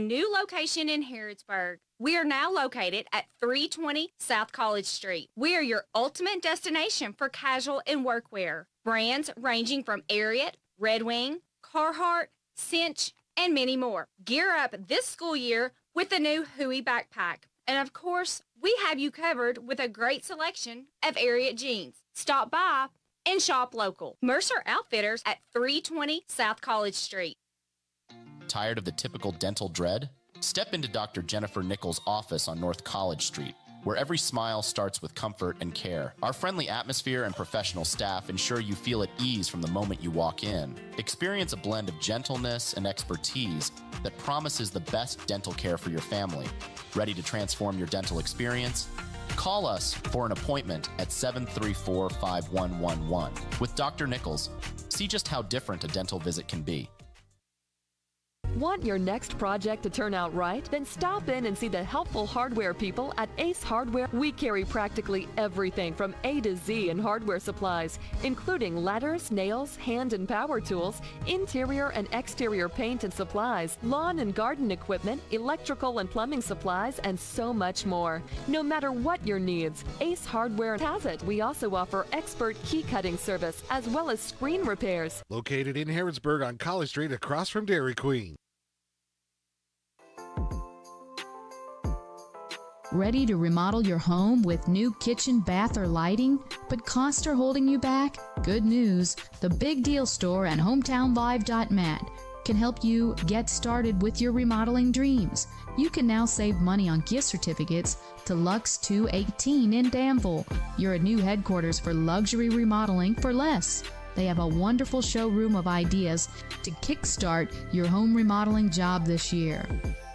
new location in Harrodsburg. We are now located at 320 South College Street. We are your ultimate destination for casual and workwear. Brands ranging from Ariat, Red Wing, Carhartt, Cinch, and many more. Gear up this school year with the new Huey backpack. And of course, we have you covered with a great selection of Ariat jeans. Stop by and shop local. Mercer Outfitters at 320 South College Street. Tired of the typical dental dread? Step into Dr. Jennifer Nichols' office on North College Street, where every smile starts with comfort and care. Our friendly atmosphere and professional staff ensure you feel at ease from the moment you walk in. Experience a blend of gentleness and expertise that promises the best dental care for your family. Ready to transform your dental experience? Call us for an appointment at 734-5111. With Dr. Nichols, see just how different a dental visit can be. Want your next project to turn out right? Then stop in and see the helpful hardware people at Ace Hardware. We carry practically everything from A to Z in hardware supplies, including ladders, nails, hand and power tools, interior and exterior paint and supplies, lawn and garden equipment, electrical and plumbing supplies, and so much more. No matter what your needs, Ace Hardware has it. We also offer expert key cutting service as well as screen repairs. Located in Harrodsburg on College Street across from Dairy Queen. Ready to remodel your home with new kitchen, bath, or lighting, but costs are holding you back? Good news, the Big Deal Store and HometownLive.net can help you get started with your remodeling dreams. You can now save money on gift certificates to Lux 218 in Danville. You're a new headquarters for luxury remodeling for less. They have a wonderful showroom of ideas to kickstart your home remodeling job this year.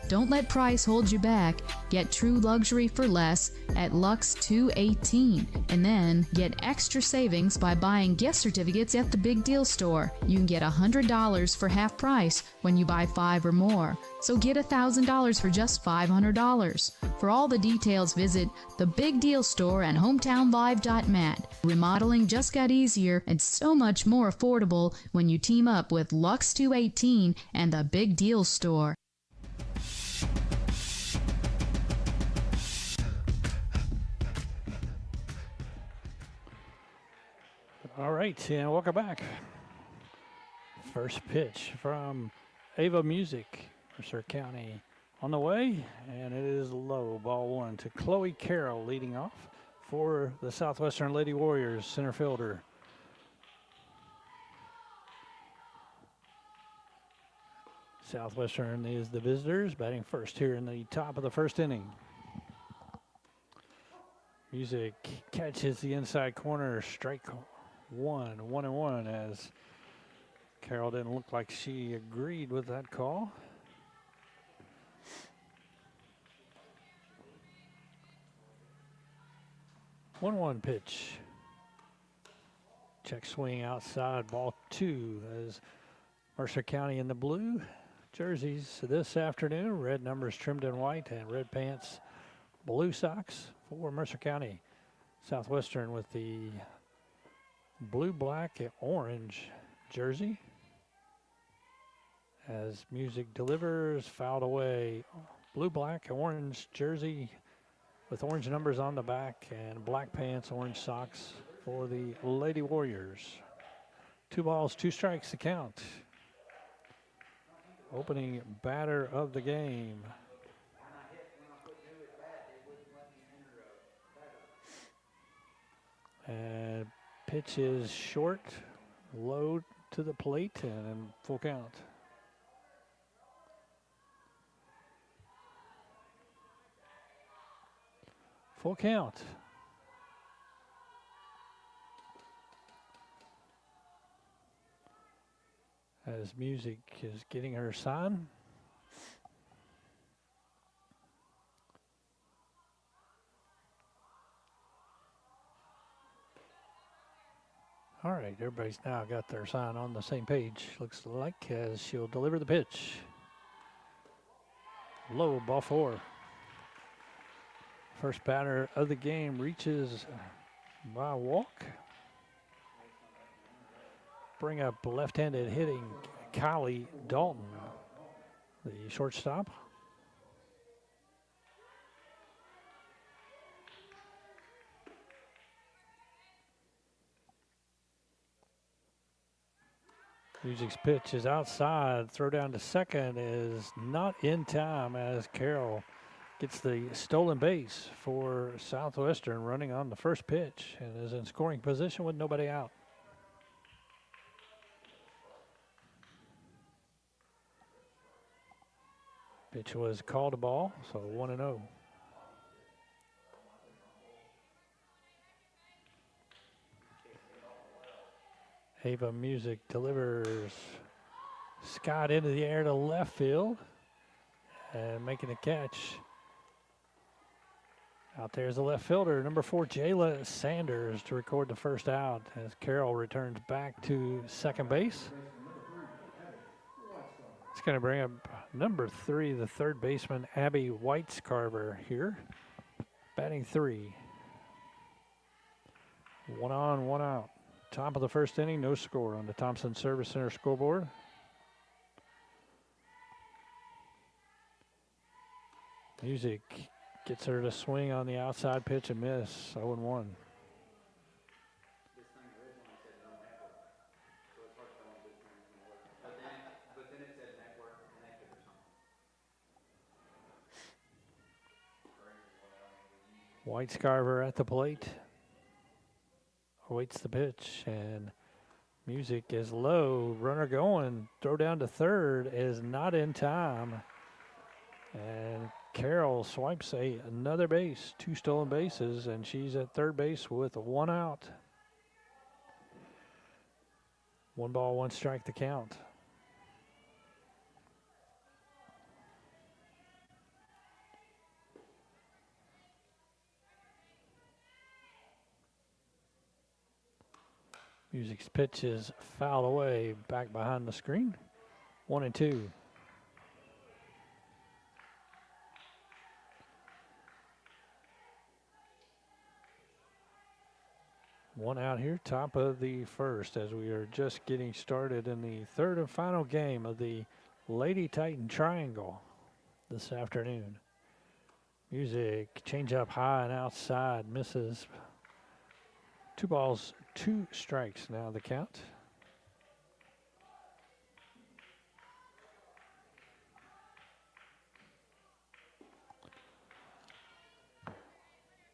Don't let price hold you back. Get true luxury for less at Lux 218 and then get extra savings by buying gift certificates at the Big Deal Store. You can get $100 for half price when you buy 5 or more. So get $1,000 for just $500. For all the details, visit the Big Deal Store and HometownLive.net. Remodeling just got easier and so much more affordable when you team up with Lux 218 and the Big Deal Store. All right, and welcome back. First pitch from Ava Music, Mercer County on the way, and it is low, ball one to Chloe Carroll leading off for the Southwestern Lady Warriors center fielder. Southwestern is the visitors, batting first here in the top of the first inning. Music catches the inside corner, strike one and one, as Carroll didn't look like she agreed with that call. One pitch. Check swing outside, ball two, as Mercer County in the blue jerseys this afternoon. Red numbers trimmed in white and red pants, blue socks for Mercer County. Southwestern with the blue, black, and orange jersey. As Music delivers, fouled away. Blue, black, and orange jersey with orange numbers on the back and black pants, orange socks for the Lady Warriors. 2 balls, 2 strikes to count. Opening batter of the game. And pitch is short, low to the plate, and full count. Full count. As Music is getting her sign. All right, everybody's now got their sign on the same page, looks like, as she'll deliver the pitch. Low, ball 4. First batter of the game reaches by a walk. Bring up left-handed hitting Kylie Dalton, the shortstop. Music's pitch is outside. Throw down to second is not in time as Carroll gets the stolen base for Southwestern, running on the first pitch and is in scoring position with nobody out. Pitch was called a ball, so 1-0. Ava Music delivers. Scott into the air to left field and making a catch. Out there's the left fielder, number 4, Jayla Sanders, to record the first out as Carroll returns back to second base. It's going to bring up number 3, the third baseman, Abby Whitescarver here, batting 3. 1 on, 1 out. Top of the first inning, no score on the Thompson Service Center scoreboard. Music gets her to swing on the outside pitch and miss. 0-1. Whitescarver at the plate. Awaits the pitch, and Music is low. Runner going. Throw down to third is not in time. And Carroll swipes another base, 2 stolen bases, and she's at third base with 1 out. 1 ball, 1 strike to count. Music's pitch is fouled away back behind the screen. 1-2. One out here, top of the first, as we are just getting started in the third and final game of the Lady Titan Triangle this afternoon. Music, change up high and outside, misses. 2 balls, 2 strikes now the count.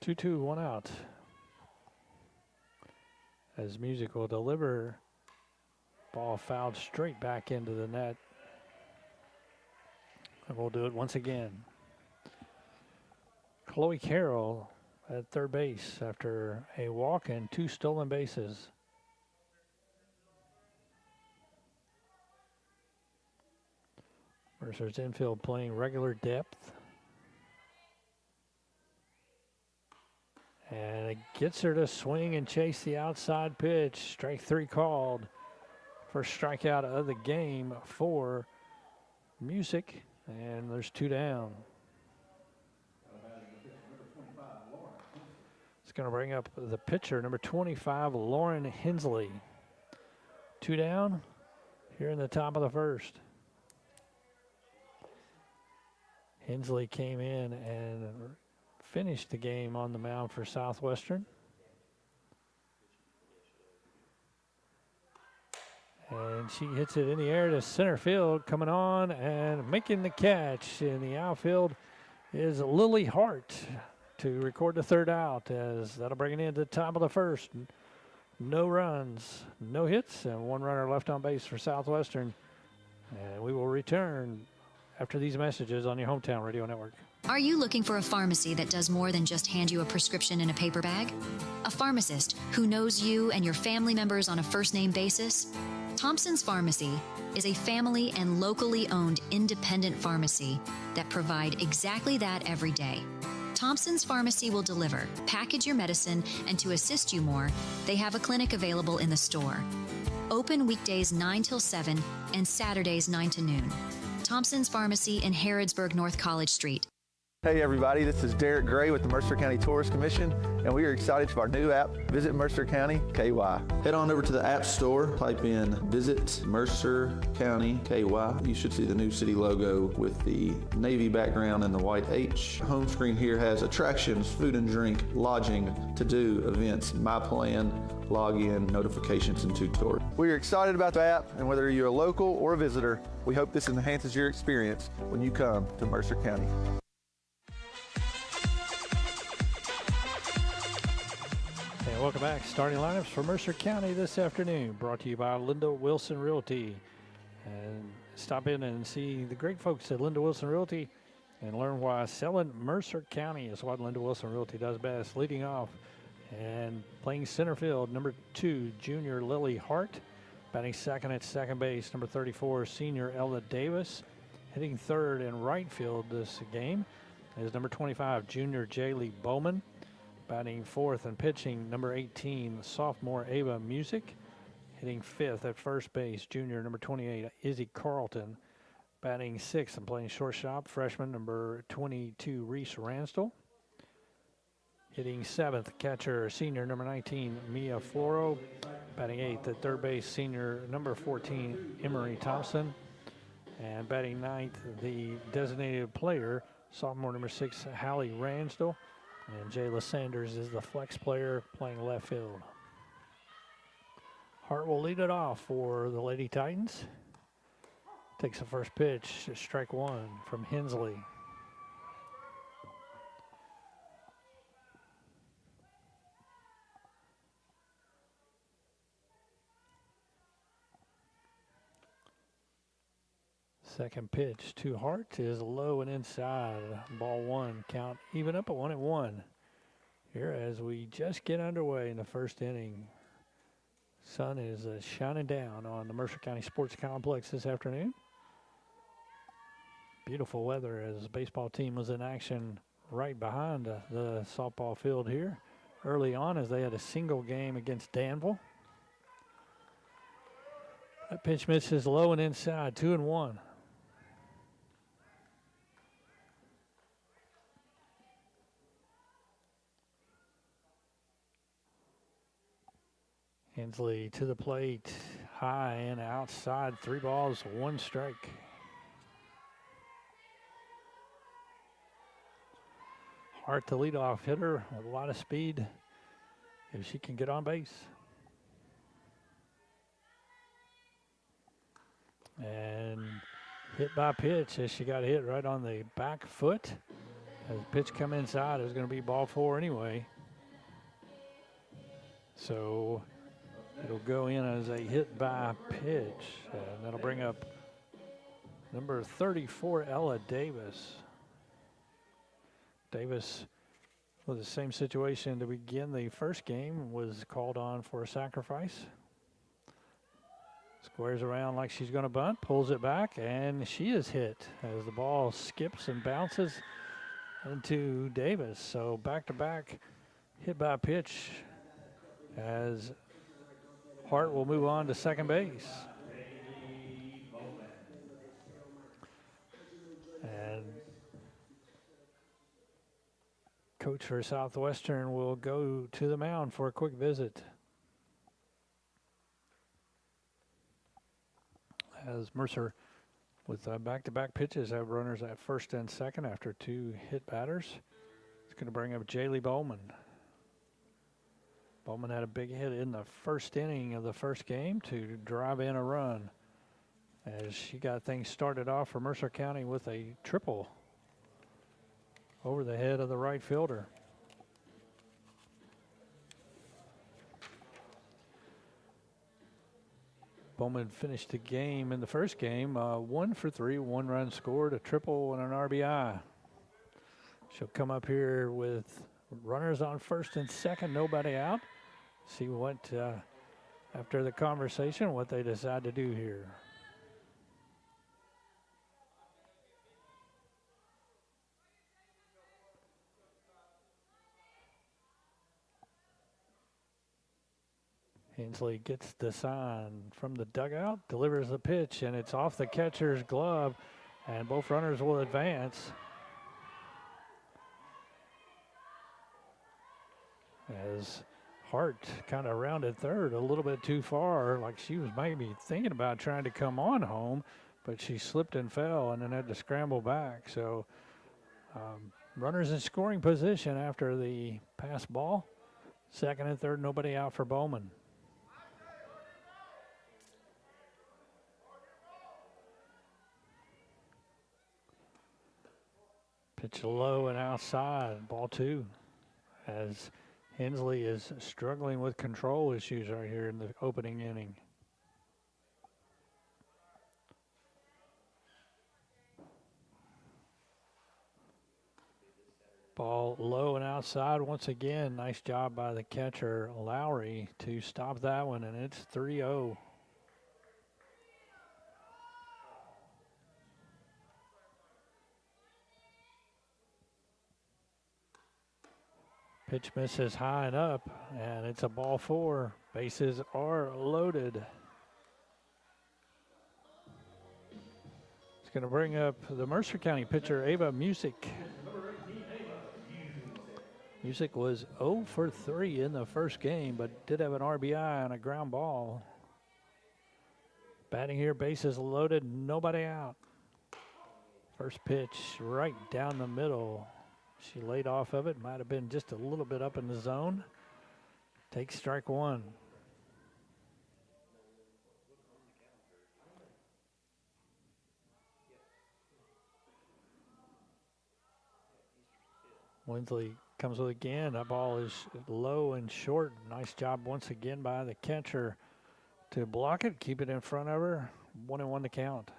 Two, 1 out. As Music will deliver, ball fouled straight back into the net. And we'll do it once again. Chloe Carroll at third base after a walk and 2 stolen bases. Mercer's infield playing regular depth. And it gets her to swing and chase the outside pitch. Strike 3 called. First strikeout of the game for Music. And there's 2 down. It's going to bring up the pitcher, number 25, Lauren Hensley. 2 down here in the top of the first. Hensley came in and finished the game on the mound for Southwestern. And she hits it in the air to center field, coming on and making the catch. In the outfield is Lily Hart to record the third out, as that'll bring it into the top of the first. No runs, no hits, and 1 runner left on base for Southwestern. And we will return after these messages on your hometown radio network. Are you looking for a pharmacy that does more than just hand you a prescription in a paper bag? A pharmacist who knows you and your family members on a first-name basis? Thompson's Pharmacy is a family and locally owned independent pharmacy that provide exactly that every day. Thompson's Pharmacy will deliver, package your medicine, and to assist you more, they have a clinic available in the store. Open weekdays 9 till 7 and Saturdays 9 to noon. Thompson's Pharmacy in Harrodsburg, North College Street. Hey everybody, this is Derek Gray with the Mercer County Tourist Commission, and we are excited for our new app, Visit Mercer County KY. Head on over to the App Store, type in Visit Mercer County KY. You should see the new city logo with the navy background and the white H. Home screen here has attractions, food and drink, lodging, to-do, events, my plan, login, notifications, and tutorials. We are excited about the app, and whether you're a local or a visitor, we hope this enhances your experience when you come to Mercer County. And welcome back. Starting lineups for Mercer County this afternoon, brought to you by Linda Wilson Realty. And stop in and see the great folks at Linda Wilson Realty and learn why selling Mercer County is what Linda Wilson Realty does best. Leading off and playing center field, number 2, junior Lily Hart. Batting second at second base, number 34, senior Ella Davis. Hitting third and right field this game is number 25, junior Jaylee Bowman. Batting fourth and pitching, number 18, sophomore Ava Music. Hitting fifth at first base, junior number 28, Izzy Carlton. Batting sixth and playing shortstop, freshman number 22, Reese Ransdell. Hitting seventh, catcher, senior number 19, Mia Floro. Batting eighth at third base, senior number 14, Emery Thompson. And batting ninth, the designated player, sophomore number 6, Hallie Ransdell. And Jayla Sanders is the flex player playing left field. Hart will lead it off for the Lady Titans. Takes the first pitch, strike one from Hensley. Second pitch to Hart is low and inside. Ball one, count even up at 1-1. Here as we just get underway in the first inning. Sun is shining down on the Mercer County Sports Complex this afternoon. Beautiful weather as the baseball team was in action right behind the softball field here early on as they had a single game against Danville. That pitch misses low and inside, 2-1. Hensley to the plate, high and outside, 3 balls, 1 strike. Hart, the leadoff hitter with a lot of speed, if she can get on base. And hit by pitch as she got hit right on the back foot. As the pitch come inside, it was going to be ball 4 anyway. So it'll go in as a hit by pitch, and that'll bring up number 34, Ella Davis. Davis, with the same situation to begin the first game, was called on for a sacrifice. Squares around like she's going to bunt, pulls it back, and she is hit as the ball skips and bounces into Davis. So back-to-back hit by pitch as Hart will move on to second base. And coach for Southwestern will go to the mound for a quick visit. As Mercer, with back-to-back pitches, have runners at first and second after 2 hit batters. It's going to bring up Jaylee Bowman. Bowman had a big hit in the first inning of the first game to drive in a run as she got things started off for Mercer County with a triple over the head of the right fielder. Bowman finished the game in the first game 1 for 3, 1 run scored, a triple and an RBI. She'll come up here with runners on first and second, nobody out. See what, after the conversation, what they decide to do here. Hensley gets the sign from the dugout, delivers the pitch, and it's off the catcher's glove, and both runners will advance. as Hart kind of rounded third a little bit too far, like she was maybe thinking about trying to come on home, but she slipped and fell and then had to scramble back. So runners in scoring position after the pass ball. Second and third, nobody out for Bowman. Pitch low and outside, ball 2, as Hensley is struggling with control issues right here in the opening inning. Ball low and outside once again. Nice job by the catcher, Lowry, to stop that one, and it's 3-0. Pitch misses high and up, and it's a ball 4. Bases are loaded. It's going to bring up the Mercer County pitcher, Ava Music. Music was 0 for 3 in the first game, but did have an RBI on a ground ball. Batting here, bases loaded, nobody out. First pitch right down the middle. She laid off of it, might have been just a little bit up in the zone. Takes strike 1. Winsley comes with again. That ball is low and short. Nice job once again by the catcher to block it, keep it in front of her. 1-1 to count.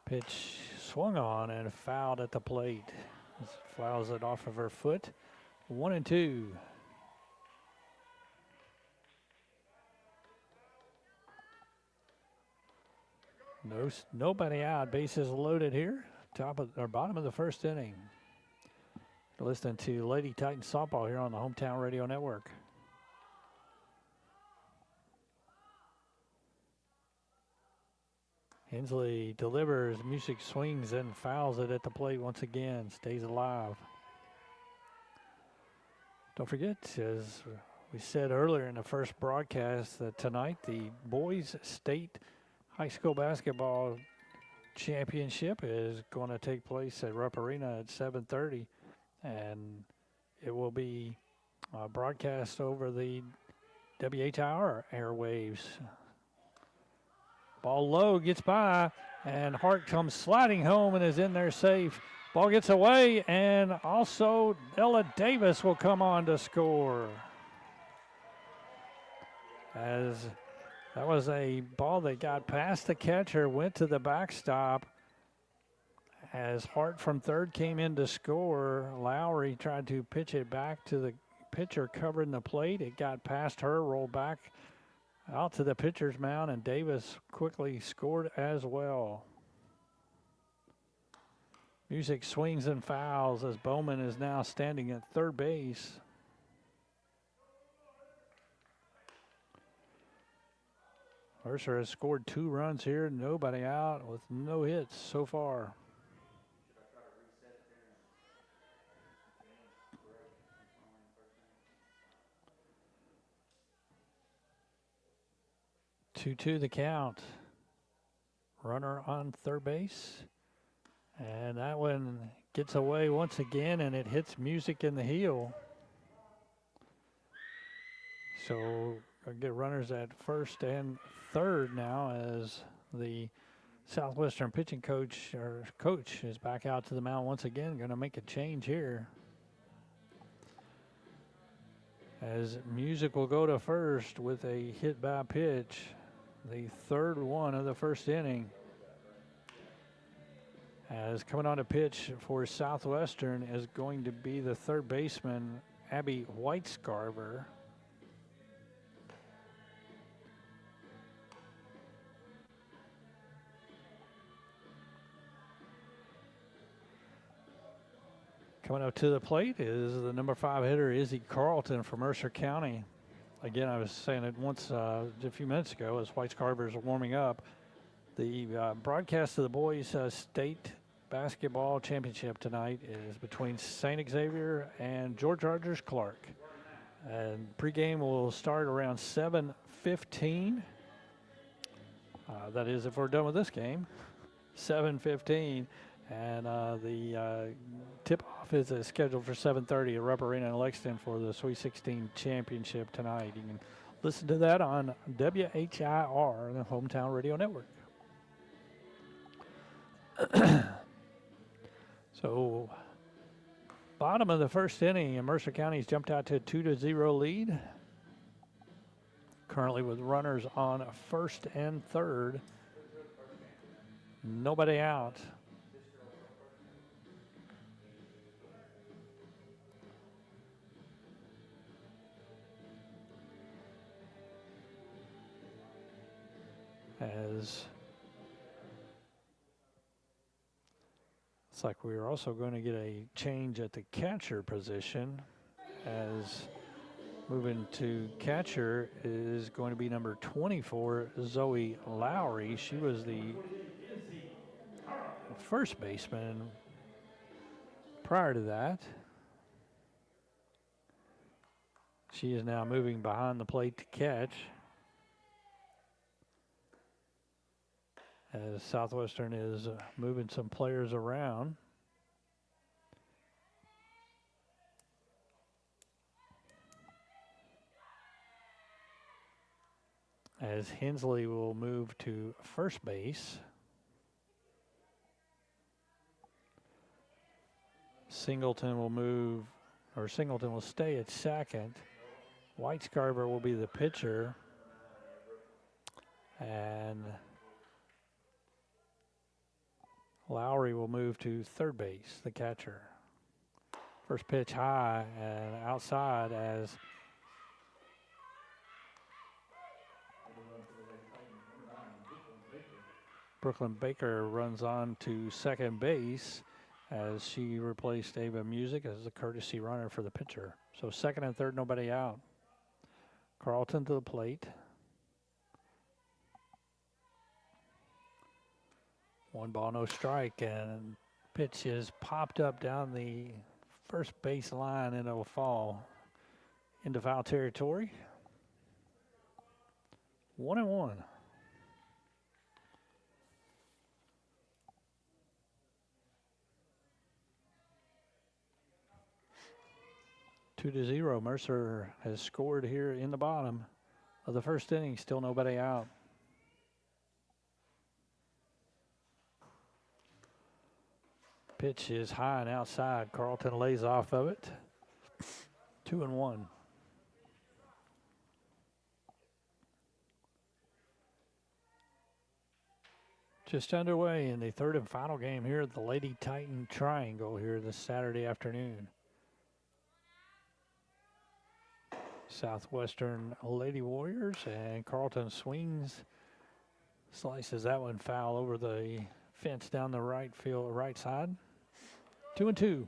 Pitch swung on and fouled at the plate. Fouls it off of her foot. 1-2. Nobody out. Bases loaded here. Top of or bottom of the first inning. You're listening to Lady Titan softball here on the Hometown Radio Network. Hensley delivers. Music swings and fouls it at the plate once again. Stays alive. Don't forget, as we said earlier in the first broadcast, that tonight the boys state high school basketball championship is going to take place at Rupp Arena at 7:30, and it will be broadcast over the WHR airwaves. Ball low, gets by, and Hart comes sliding home and is in there safe. Ball gets away, and also Ella Davis will come on to score. As that was a ball that got past the catcher, went to the backstop. As Hart from third came in to score, Lowry tried to pitch it back to the pitcher covering the plate. It got past her, rolled back out to the pitcher's mound, and Davis quickly scored as well. Music swings and fouls as Bowman is now standing at third base. Mercer has scored 2 runs here, nobody out with no hits so far. Two the count. Runner on third base. And that one gets away once again, and it hits Music in the heel. So I'll get runners at first and third now as the Southwestern pitching coach is back out to the mound once again. Going to make a change here. As Music will go to first with a hit by pitch. The third one of the first inning. As coming on to pitch for Southwestern is going to be the third baseman, Abby Whitescarver. Coming up to the plate is the number 5 hitter, Izzy Carlton from Mercer County. Again, I was saying it once a few minutes ago as Whitescarver is warming up. The broadcast of the boys' state basketball championship tonight is between St. Xavier and George Rogers Clark. And pregame will start around 7:15. That is, if we're done with this game, 7:15. And the tip-off is scheduled for 7:30 at Rupp Arena in Lexington for the Sweet 16 championship tonight. You can listen to that on WHIR, the Hometown Radio Network. So, bottom of the first inning, and Mercer County's jumped out to a 2-0 lead. Currently with runners on first and third. Nobody out. As it's like we're also going to get a change at the catcher position, as moving to catcher is going to be number 24, Zoe Lowry. She was the first baseman prior to that. She is now moving behind the plate to catch, as Southwestern is moving some players around. As Hensley will move to first base. Singleton will stay at second. Whitescarver will be the pitcher. And Lowry will move to third base, the catcher. First pitch high and outside as Brooklyn Baker runs on to second base, as she replaced Ava Music as the courtesy runner for the pitcher. So second and third, nobody out. Carlton to the plate. One ball, no strike, and pitch is popped up down the first base line, and it'll fall into foul territory. 1-1. Two to 0. Mercer has scored here in the bottom of the first inning. Still nobody out. Pitch is high and outside. Carlton lays off of it. 2-1. Just underway in the third and final game here at the Lady Titan Triangle here this Saturday afternoon. Southwestern Lady Warriors, and Carlton swings, slices that one foul over the fence down the right side. 2-2.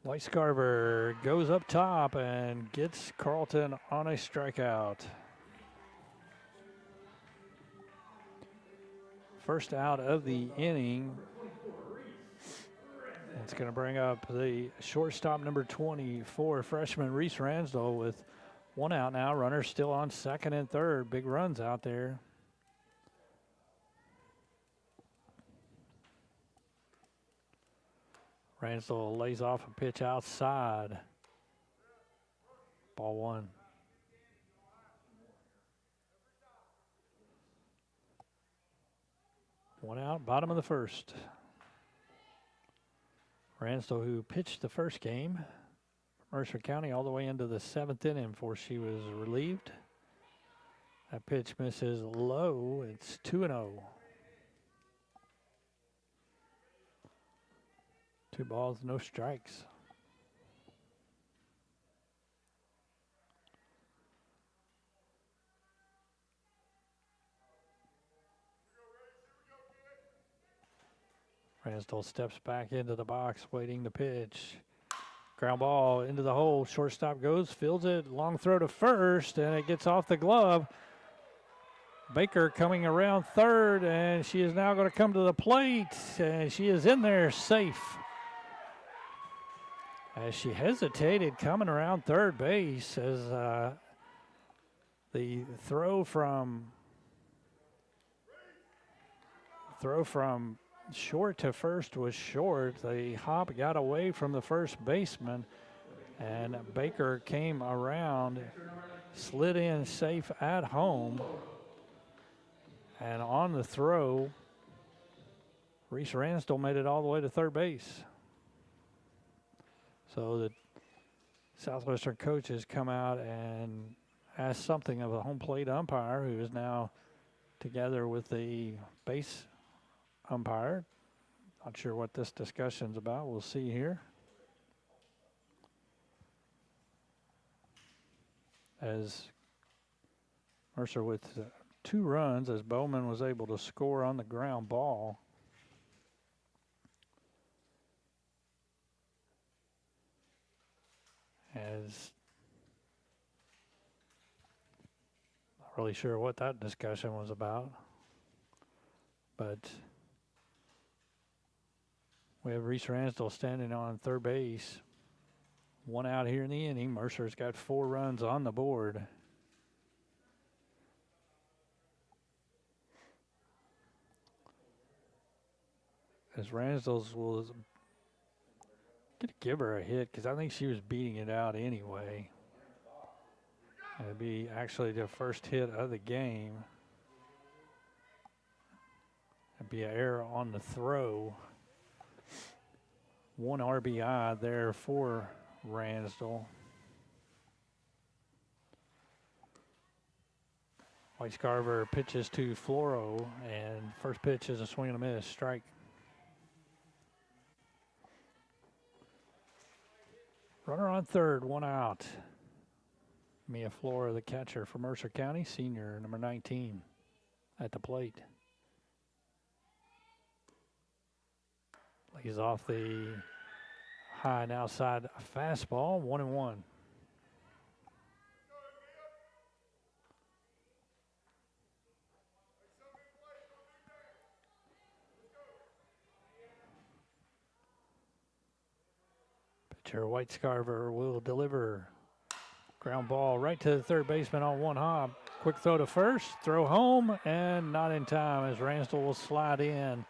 Weiscarver goes up top and gets Carlton on a strikeout. First out of the inning. It's going to bring up the shortstop, number 24, freshman Reese Ransdell, with one out now. Runners still on second and third. Big runs out there. Ransdell lays off a pitch outside. Ball one. One out, bottom of the first. Ransdell, who pitched the first game, Mercer County, all the way into the seventh inning before she was relieved. That pitch misses low. It's 2-0. 2 balls, no strikes. Ransdell steps back into the box, waiting to pitch. Ground ball into the hole. Shortstop goes, fields it. Long throw to first, and it gets off the glove. Baker coming around third, and she is now going to come to the plate, and she is in there safe. As she hesitated coming around third base, as the throw from short to first was short. The hop got away from the first baseman, and Baker came around, slid in safe at home, and on the throw, Reese Ransdell made it all the way to third base. So the Southwestern coaches come out and ask something of the home plate umpire, who is now together with the base umpire. Not sure what this discussion's about. We'll see here. As Mercer with 2 runs, as Bowman was able to score on the ground ball. As not really sure what that discussion was about, but we have Reese Ransdell standing on third base. 1 out here in the inning. Mercer's got 4 runs on the board. As Ransdell's will give her a hit, because I think she was beating it out anyway. It'd be actually the first hit of the game. It'd be an error on the throw. 1 RBI there for Ransdell. White-Scarver pitches to Floro, and first pitch is a swing and a miss, strike. Runner on third, 1 out. Mia Flora, the catcher for Mercer County, senior, number 19, at the plate. Lays off the high and outside fastball, 1-1. Pitcher White-Scarver will deliver. Ground ball right to the third baseman on 1 hop. Quick throw to first, throw home, and not in time as Ransdell will slide in.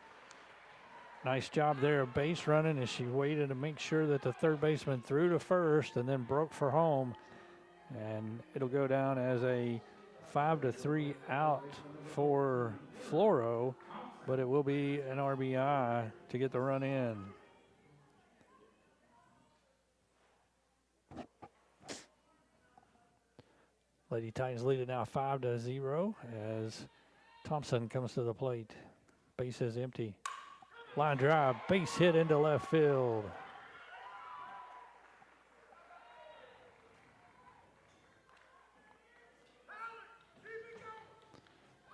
Nice job there of base running as she waited to make sure that the third baseman threw to first and then broke for home. And it'll go down as a 5-3 out for Floro, but it will be an RBI to get the run in. Lady Titans lead it now 5-0 as Thompson comes to the plate. Base is empty. Line drive, base hit into left field.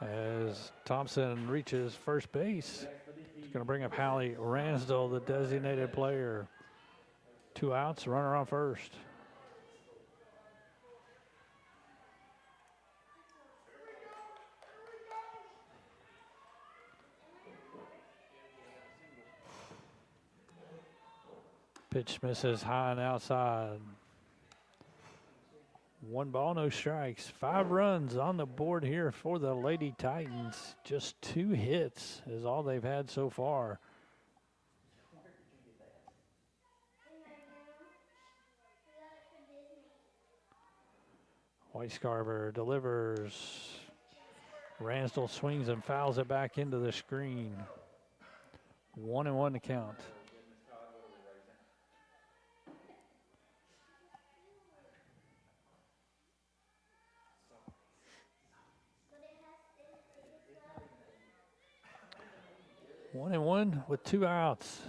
As Thompson reaches first base, he's going to bring up Hallie Ransdell, the designated player. 2 outs, runner on first. Pitch misses high and outside. 1 ball, no strikes. 5 runs on the board here for the Lady Titans. Just 2 hits is all they've had so far. White-Scarver delivers. Ransdell swings and fouls it back into the screen. 1-1 to count. One and one with 2 outs.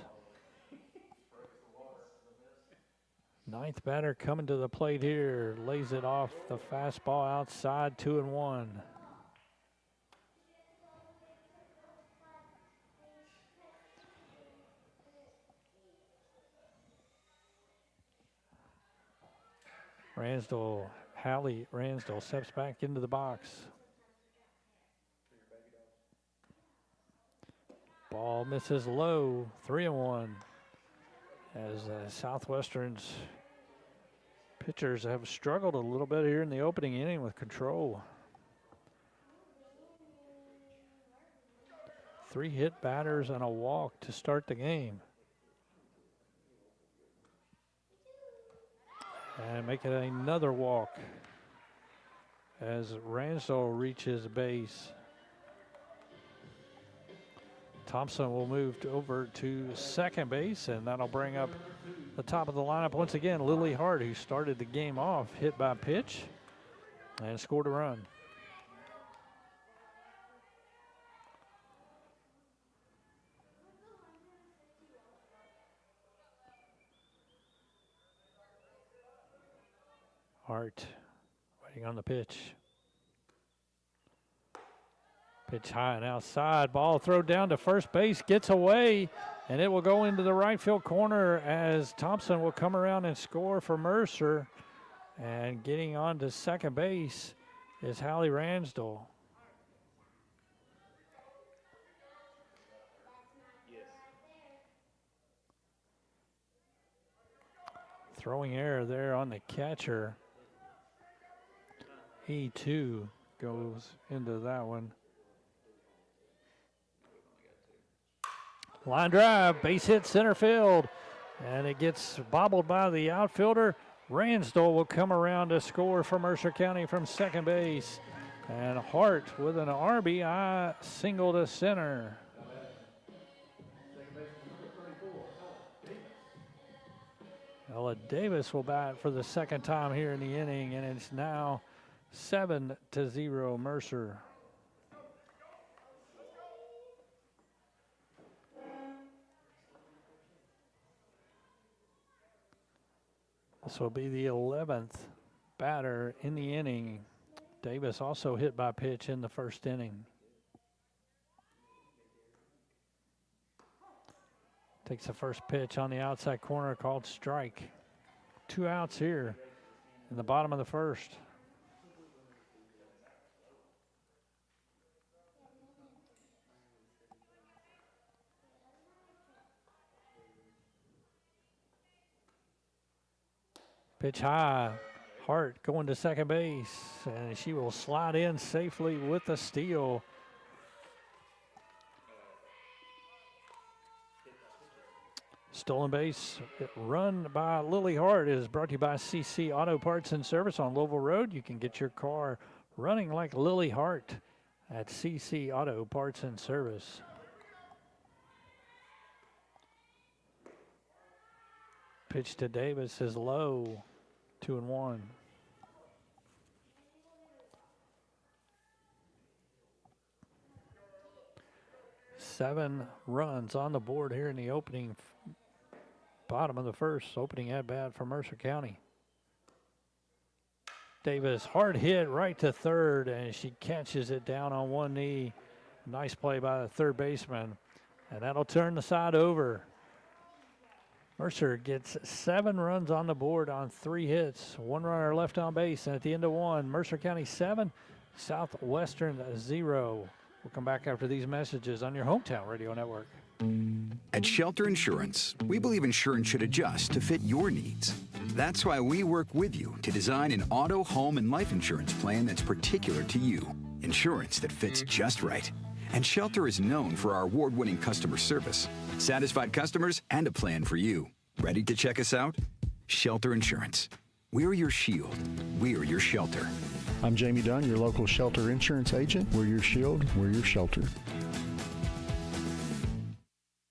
9th batter coming to the plate here. Lays it off the fastball outside, 2-1. Hallie Ransdell steps back into the box. Ball misses low, 3-1. As Southwestern's pitchers have struggled a little bit here in the opening inning with control. 3 hit batters and a walk to start the game. And make it another walk as Ransdell reaches base. Thompson will move over to second base, and that'll bring up the top of the lineup once again. Lily Hart, who started the game off, hit by pitch and scored a run. Hart waiting on the pitch. Pitch high and outside. Ball thrown down to first base. Gets away, and it will go into the right field corner as Thompson will come around and score for Mercer. And getting on to second base is Hallie Ransdell. Throwing error there on the catcher. He too goes into that one. Line drive, base hit center field, and it gets bobbled by the outfielder. Ransdell will come around to score for Mercer County from second base. And Hart with an RBI single to center. Ella Davis will bat for the second time here in the inning, and it's now 7-0 Mercer. This will be the 11th batter in the inning. Davis also hit by pitch in the first inning. Takes the first pitch on the outside corner, called strike. 2 outs here in the bottom of the first. Pitch high, Hart going to second base, and she will slide in safely with the steal. Stolen base run by Lily Hart is brought to you by CC Auto Parts and Service on Louisville Road. You can get your car running like Lily Hart at CC Auto Parts and Service. Pitch to Davis is low, 2-1. Seven runs on the board here in the opening bottom of the first, opening at bat for Mercer County. Davis, hard hit right to third, and she catches it down on one knee. Nice play by the third baseman, and that'll turn the side over. Mercer gets 7 runs on the board on 3 hits, 1 runner left on base, and at the end of 1, Mercer County 7, Southwestern 0. We'll come back after these messages on your hometown radio network. At Shelter Insurance, we believe insurance should adjust to fit your needs. That's why we work with you to design an auto, home, and life insurance plan that's particular to you. Insurance that fits just right. And Shelter is known for our award-winning customer service, satisfied customers, and a plan for you. Ready to check us out? Shelter Insurance. We're your shield. We're your shelter. I'm Jamie Dunn, your local Shelter Insurance agent. We're your shield. We're your shelter.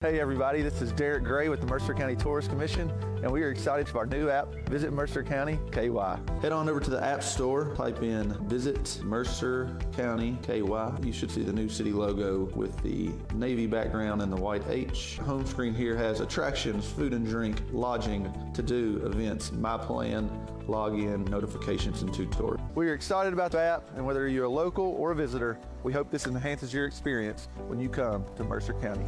Hey everybody, this is Derek Gray with the Mercer County Tourist Commission, and we are excited for our new app, Visit Mercer County KY. Head on over to the App Store, type in Visit Mercer County KY. You should see the new city logo with the navy background and the white H. Home screen here has attractions, food and drink, lodging, to-do, events, my plan, login, notifications, and tutorials. We are excited about the app, and whether you're a local or a visitor, we hope this enhances your experience when you come to Mercer County.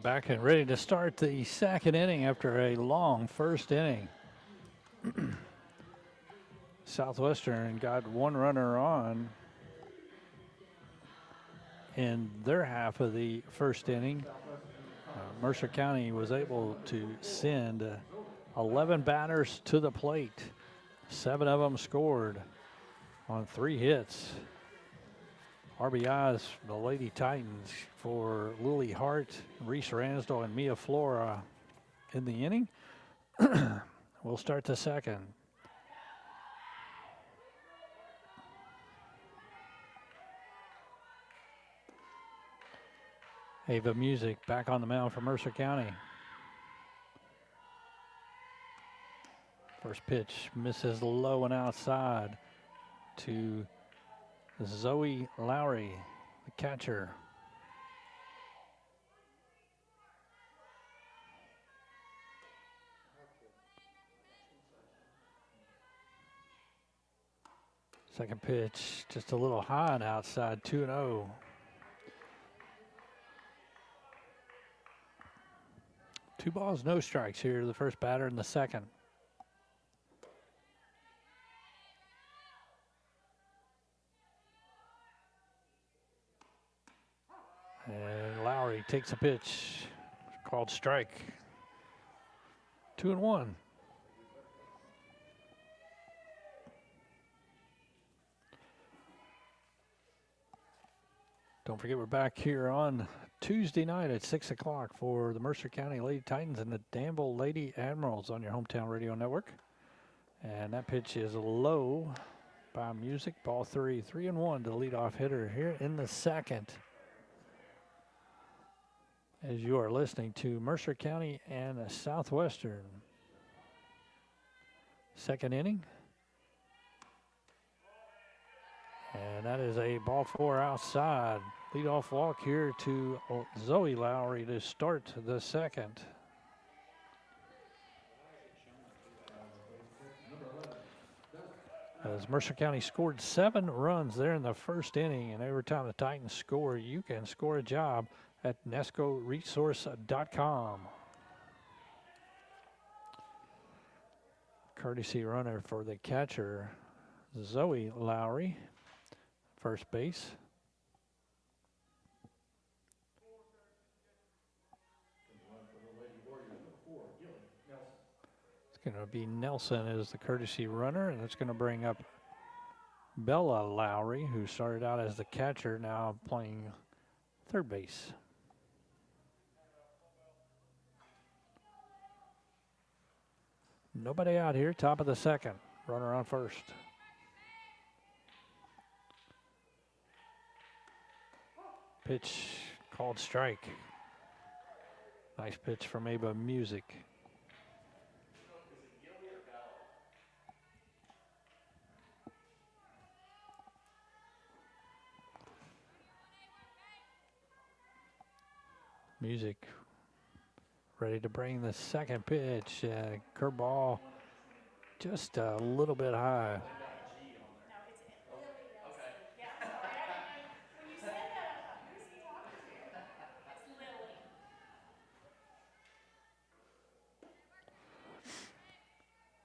back and ready to start the second inning after a long first inning. Southwestern got one runner on in their half of the first inning. Mercer County was able to send 11 batters to the plate. 7 of them scored on 3 hits. RBIs, the Lady Titans for Lily Hart, Reese Ransdell, and Mia Flora in the inning. We'll start the second. Ava Music back on the mound for Mercer County. First pitch misses low and outside to Zoe Lowry, the catcher. Second pitch just a little high and outside, 2-0. Two balls, no strikes here to the first batter in the second. And Lowry takes a pitch, called strike. 2-1. Don't forget we're back here on Tuesday night at 6 o'clock for the Mercer County Lady Titans and the Danville Lady Admirals on your hometown radio network. And that pitch is low by Music. Ball 3, 3-1 to the leadoff hitter here in the second. As you are listening to Mercer County and Southwestern. Second inning. And that is a ball 4 outside. Leadoff walk here to Zoe Lowry to start the second. As Mercer County scored 7 runs there in the first inning, and every time the Titans score, you can score a job at nescoresource.com. Courtesy runner for the catcher, Zoe Lowry, first base. It's going to be Nelson as the courtesy runner, and it's going to bring up Bella Lowry, who started out as the catcher, now playing third base. Nobody out here, top of the second. Runner on first. Pitch called strike. Nice pitch from Ava Music. Music ready to bring the second pitch. Curveball just a little bit high.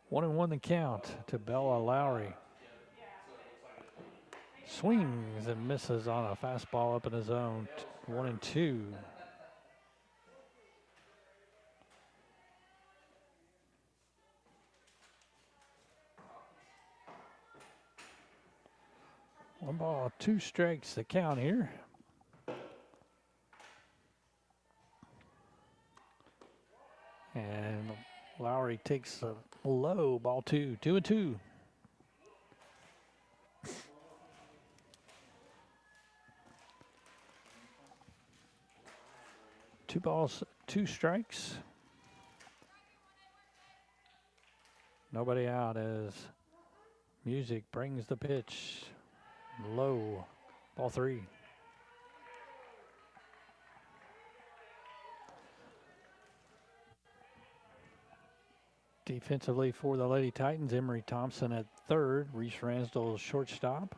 One and one the count to Bella Lowry. Swings and misses on a fastball up in his zone. 1-2. One ball, 2 strikes the count here. And Lowry takes a low, ball 2, 2-2. Two balls, 2 strikes. Nobody out as Music brings the pitch. Low, ball 3. Defensively for the Lady Titans, Emery Thompson at third, Reese Ransdell shortstop,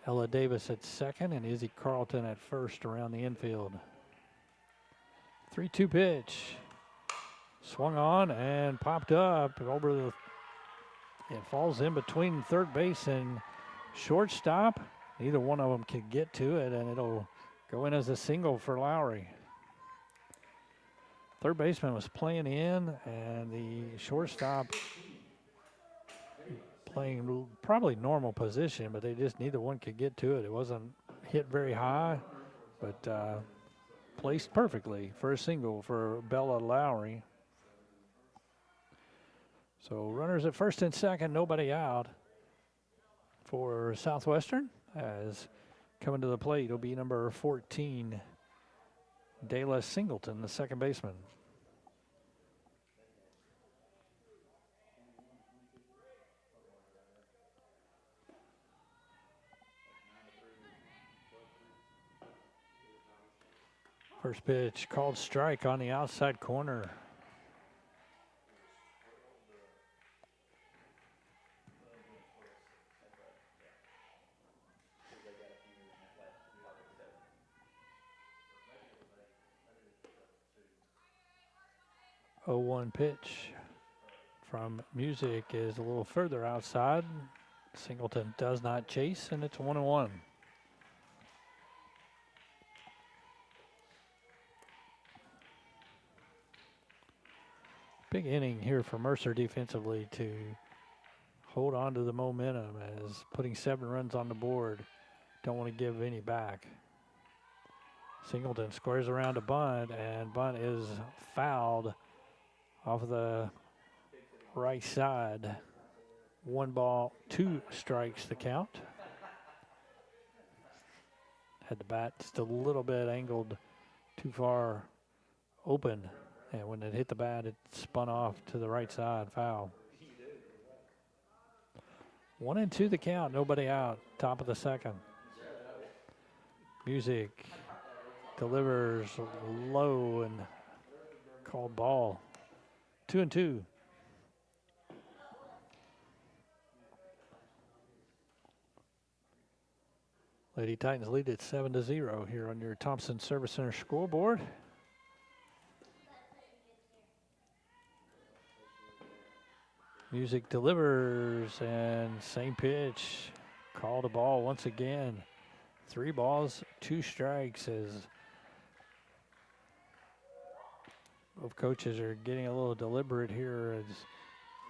Ella Davis at second, and Izzy Carlton at first around the infield. 3-2 pitch. Swung on and popped up over the. It falls in between third base and shortstop. Neither one of them can get to it, and it'll go in as a single for Lowry. Third baseman was playing in, and the shortstop playing probably normal position, but they just neither one could get to it. It wasn't hit very high, but placed perfectly for a single for Bella Lowry. So runners at first and second, nobody out for Southwestern. As coming to the plate will be number 14, Dayla Singleton, the second baseman. First pitch called strike on the outside corner. Oh, 1 pitch from Music is a little further outside. Singleton does not chase, and it's 1-1. Big inning here for Mercer defensively to hold on to the momentum as putting 7 runs on the board. Don't want to give any back. Singleton squares around a bunt, and bunt is fouled off the right side. 1 ball, 2 strikes the count. Had the bat just a little bit angled too far open, and when it hit the bat, it spun off to the right side, foul. 1-2 the count, nobody out, top of the second. Music delivers low and called ball. 2-2. Lady Titans lead at 7-0 here on your Thompson Service Center scoreboard. Music delivers, and same pitch. Called a ball once again. 3 balls, 2 strikes as both coaches are getting a little deliberate here as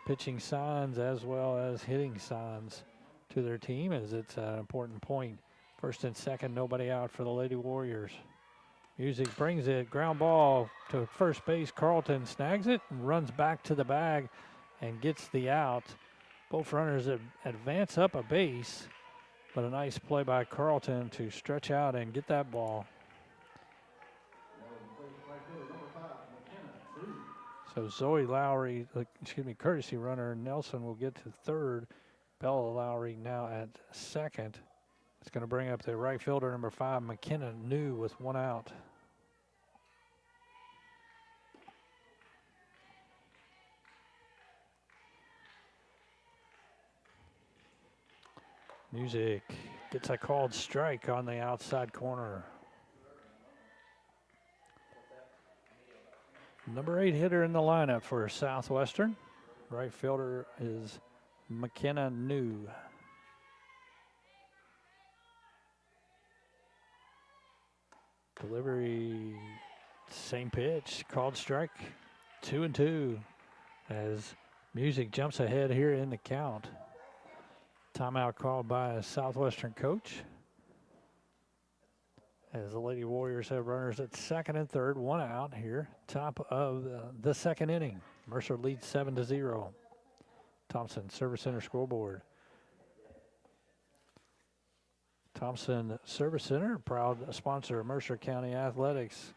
pitching signs as well as hitting signs to their team, as it's an important point. First and second, nobody out for the Lady Warriors. Music brings it, ground ball to first base. Carlton snags it and runs back to the bag and gets the out. Both runners advance up a base, but a nice play by Carlton to stretch out and get that ball. So Zoe Lowry, courtesy runner Nelson will get to third. Bella Lowry now at second. It's going to bring up the right fielder, number 5, McKenna New, with 1 out. Music gets a called strike on the outside corner. Number 8 hitter in the lineup for Southwestern. Right fielder is McKenna New. Delivery, same pitch, called strike, 2-2 as Music jumps ahead here in the count. Timeout called by a Southwestern coach, as the Lady Warriors have runners at second and third, 1 out here, top of the second inning. Mercer leads 7-0. Thompson Service Center scoreboard. Thompson Service Center, proud sponsor of Mercer County Athletics,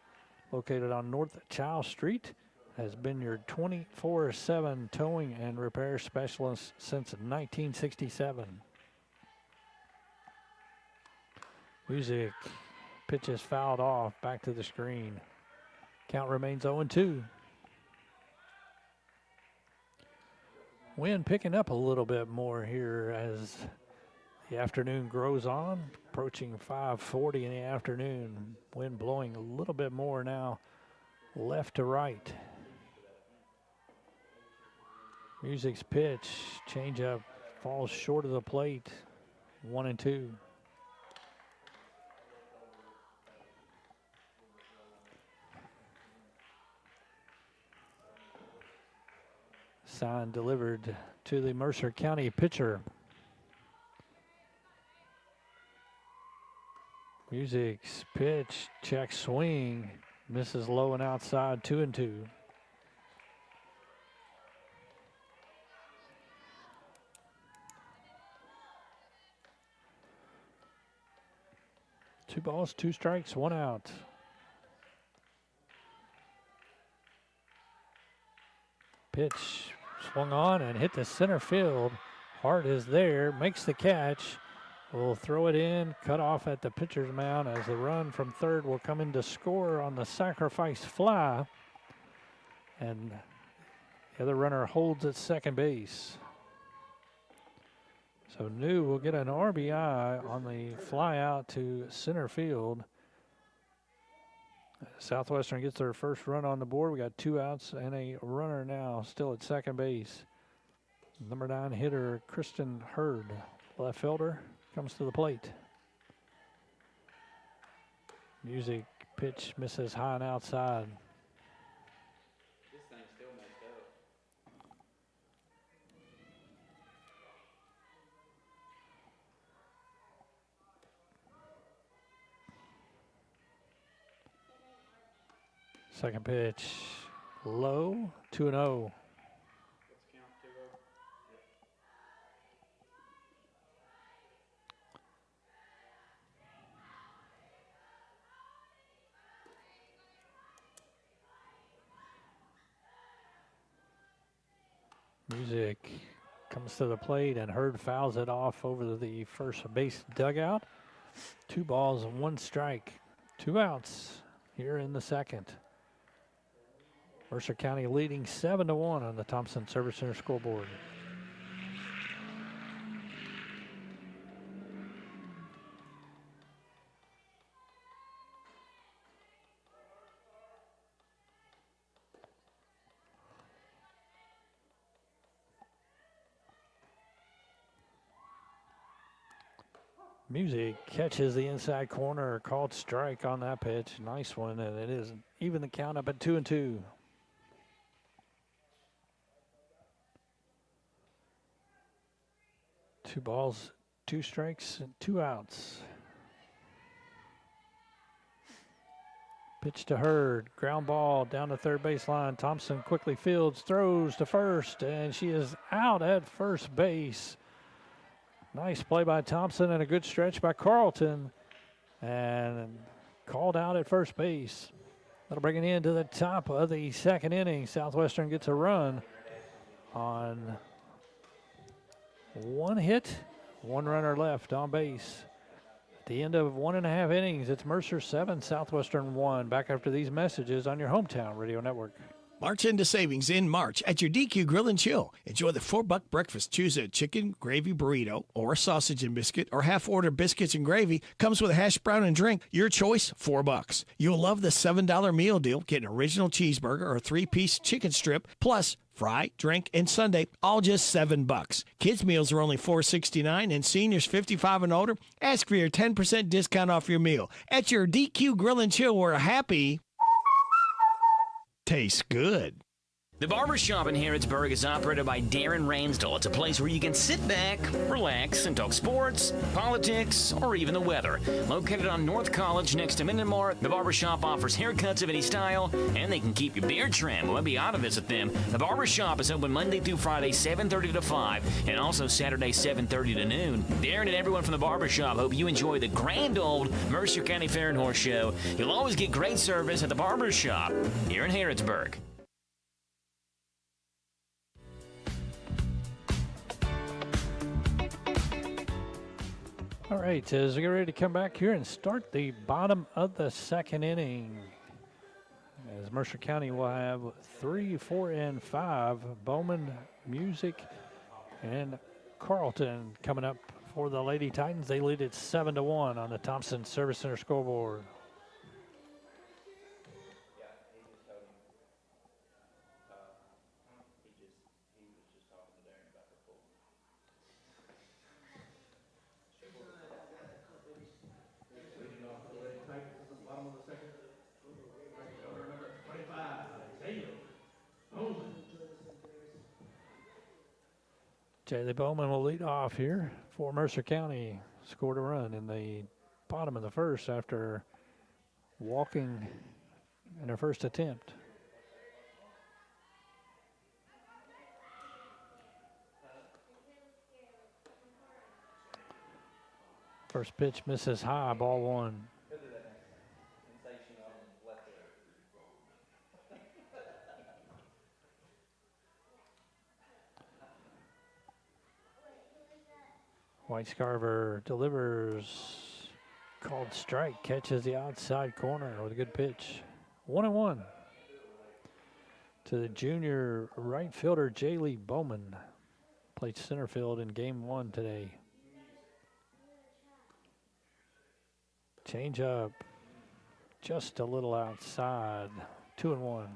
located on North Chow Street, has been your 24/7 towing and repair specialist since 1967. Music, pitch is fouled off, back to the screen. Count remains 0-2. Wind picking up a little bit more here as the afternoon grows on, approaching 5:40 in the afternoon. Wind blowing a little bit more now left to right. Music's pitch, changeup, falls short of the plate. 1-2. Sign delivered to the Mercer County pitcher. Music's pitch, check swing, misses low and outside, 2-2. Two balls, two strikes, one out. Pitch swung on and hit the center field. Hart is there, makes the catch. Will throw it in, cut off at the pitcher's mound as the run from third will come in to score on the sacrifice fly. And the other runner holds at second base. So New will get an RBI on the fly out to center field. Southwestern gets their first run on the board. We got 2 outs and a runner now still at second base. Number 9 hitter Kristen Hurd, left fielder, comes to the plate. Music pitch misses high and outside. This thing's still messed up. Second pitch, low, 2-0. Music comes to the plate and Hurd fouls it off over the first base dugout. 2 balls and 1 strike. 2 outs here in the second. Mercer County leading 7-1 on the Thompson Service Center scoreboard. Music catches the inside corner, called strike on that pitch. Nice one, and it is even the count up at 2-2. Two balls, 2 strikes, and 2 outs. Pitch to Hurd, ground ball down the third baseline. Thompson quickly fields, throws to first, and she is out at first base. Nice play by Thompson and a good stretch by Carlton. And called out at first base. That'll bring it into the top of the second inning. Southwestern gets a run on 1 hit, 1 runner left on base. At the end of 1.5 innings, it's Mercer 7, Southwestern 1. Back after these messages on your hometown radio network. March into savings in March at your DQ Grill and Chill. Enjoy the $4 breakfast. Choose a chicken gravy burrito or a sausage and biscuit or half-order biscuits and gravy. Comes with a hash brown and drink. Your choice, $4. You'll love the $7 meal deal. Get an original cheeseburger or a 3-piece chicken strip plus fry, drink, and sundae, all just $7. Kids meals are only $4.69, and seniors 55 and older, ask for your 10% discount off your meal. At your DQ Grill and Chill, we're happy tastes good. The Barbershop in Harrodsburg is operated by Darren Ransdell. It's a place where you can sit back, relax, and talk sports, politics, or even the weather. Located on North College next to Mart, the Barbershop offers haircuts of any style, and they can keep your beard trimmed. We'll be out to visit them. The Barbershop is open Monday through Friday, 7:30 to 5, and also Saturday, 7:30 to noon. Darren and everyone from the Barbershop hope you enjoy the grand old Mercer County Fair and Horse Show. You'll always get great service at the Barbershop here in Harrodsburg. All right, as we get ready to come back here and start the bottom of the second inning, as Mercer County will have 3, 4, and 5. Bowman, Music, and Carlton coming up for the Lady Titans. They lead it 7-1 on the Thompson Service Center scoreboard. Jaylee Bowman will lead off here for Mercer County. Scored a run in the bottom of the first after walking in her first attempt. First pitch misses high, ball one. White Scarver delivers, called strike, catches the outside corner with a good pitch. 1-1 to the junior right fielder Jaylee Bowman. Played center field in game one today. Change up just a little outside. 2-1.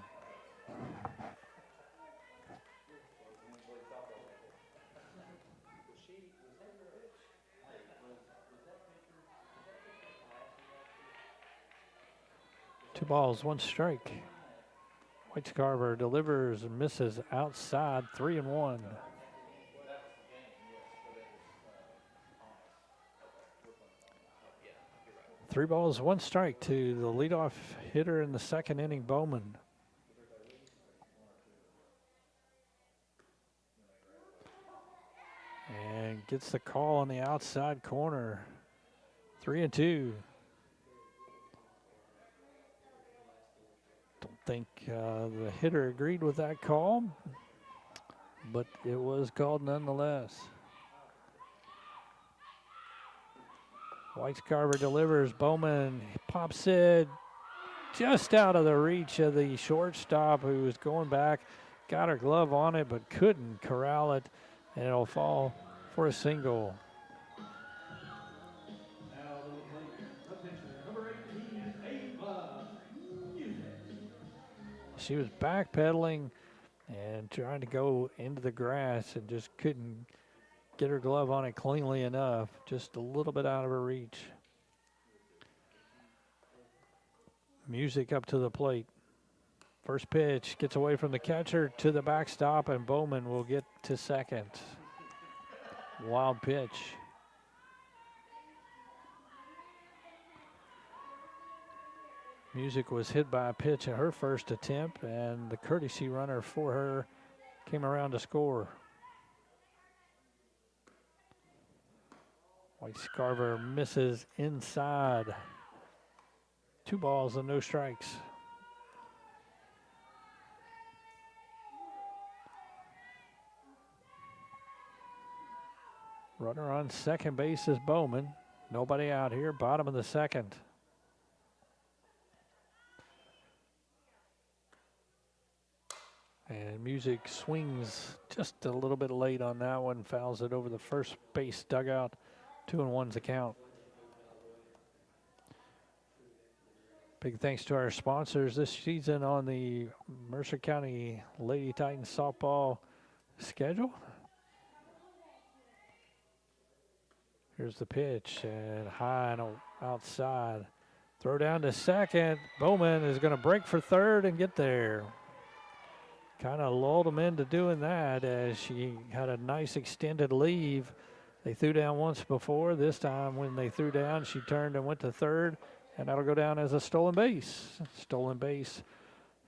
Two balls, one strike. White Scarver delivers and misses outside. 3-1. Three balls, one strike to the leadoff hitter in the second inning, Bowman. And gets the call on the outside corner. 3-2. Don't think the hitter agreed with that call, but it was called nonetheless. White Scarver delivers. Bowman pops it just out of the reach of the shortstop who was going back. Got her glove on it, but couldn't corral it, and it'll fall for a single. She was backpedaling and trying to go into the grass and just couldn't get her glove on it cleanly enough, just a little bit out of her reach. Music up to the plate. First pitch gets away from the catcher to the backstop, and Bowman will get to second. Wild pitch. Music was hit by a pitch at her first attempt, and the courtesy runner for her came around to score. White Scarver misses inside. 2 balls and no strikes. Runner on second base is Bowman. Nobody out here, bottom of the second. And Music swings just a little bit late on that one, fouls it over the first base dugout. 2-1's the count. Big thanks to our sponsors this season on the Mercer County Lady Titans softball schedule. Here's the pitch, and high and outside. Throw down to second. Bowman is going to break for third and get there. Kind of lulled him into doing that as she had a nice extended leave. They threw down once before. This time when they threw down, she turned and went to third, and that'll go down as a stolen base. Stolen base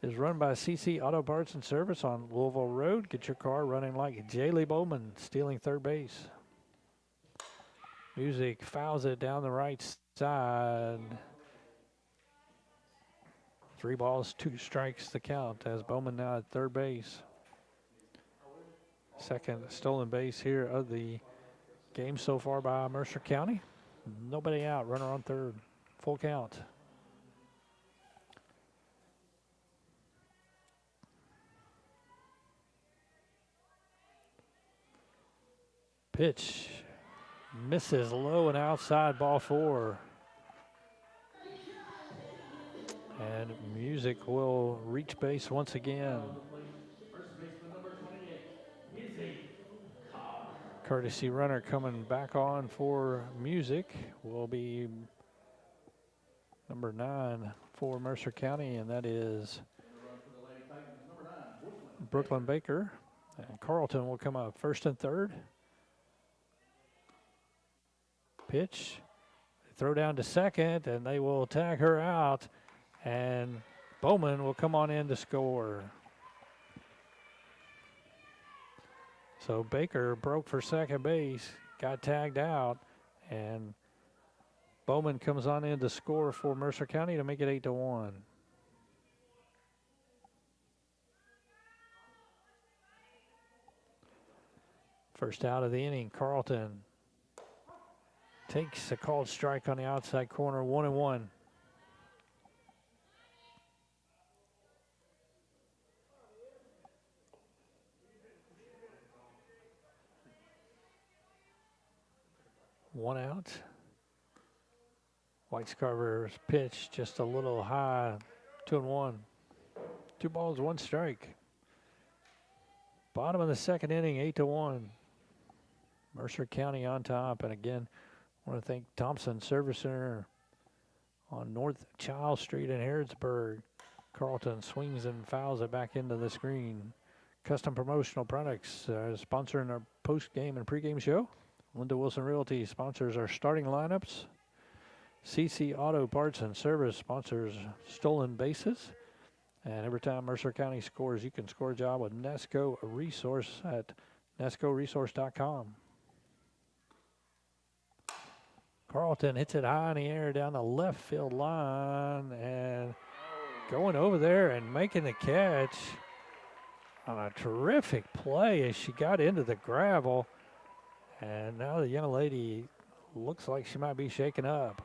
is run by CC Auto Parts and Service on Louisville Road. Get your car running like Jaylee Bowman, stealing third base. Music fouls it down the right side. 3 balls, 2 strikes the count as Bowman now at third base. Second stolen base here of the game so far by Mercer County. Nobody out, runner on third, full count. Pitch misses low and outside, ball 4. And Music will reach base once again. Courtesy runner coming back on for Music will be number 9 for Mercer County, and that is Brooklyn Baker. And Carlton will come up first and third. Pitch. Throw down to second, and they will tag her out. And Bowman will come on in to score. So Baker broke for second base, got tagged out, and Bowman comes on in to score for Mercer County to make it 8-1. First out of the inning, Carlton takes a called strike on the outside corner, 1-1. One out. Whitescarver's pitch just a little high, 2-1. 2 balls, 1 strike. Bottom of the second inning, 8-1. Mercer County on top. And again, I want to thank Thompson Service Center on North Child Street in Harrodsburg. Carlton swings and fouls it back into the screen. Custom Promotional Products sponsoring our post-game and pre-game show. Linda Wilson Realty sponsors our starting lineups. CC Auto Parts and Service sponsors Stolen Bases. And every time Mercer County scores, you can score a job with Nesco Resource at nescoresource.com. Carlton hits it high in the air down the left field line and going over there and making the catch on a terrific play as she got into the gravel. And now the young lady looks like she might be shaken up.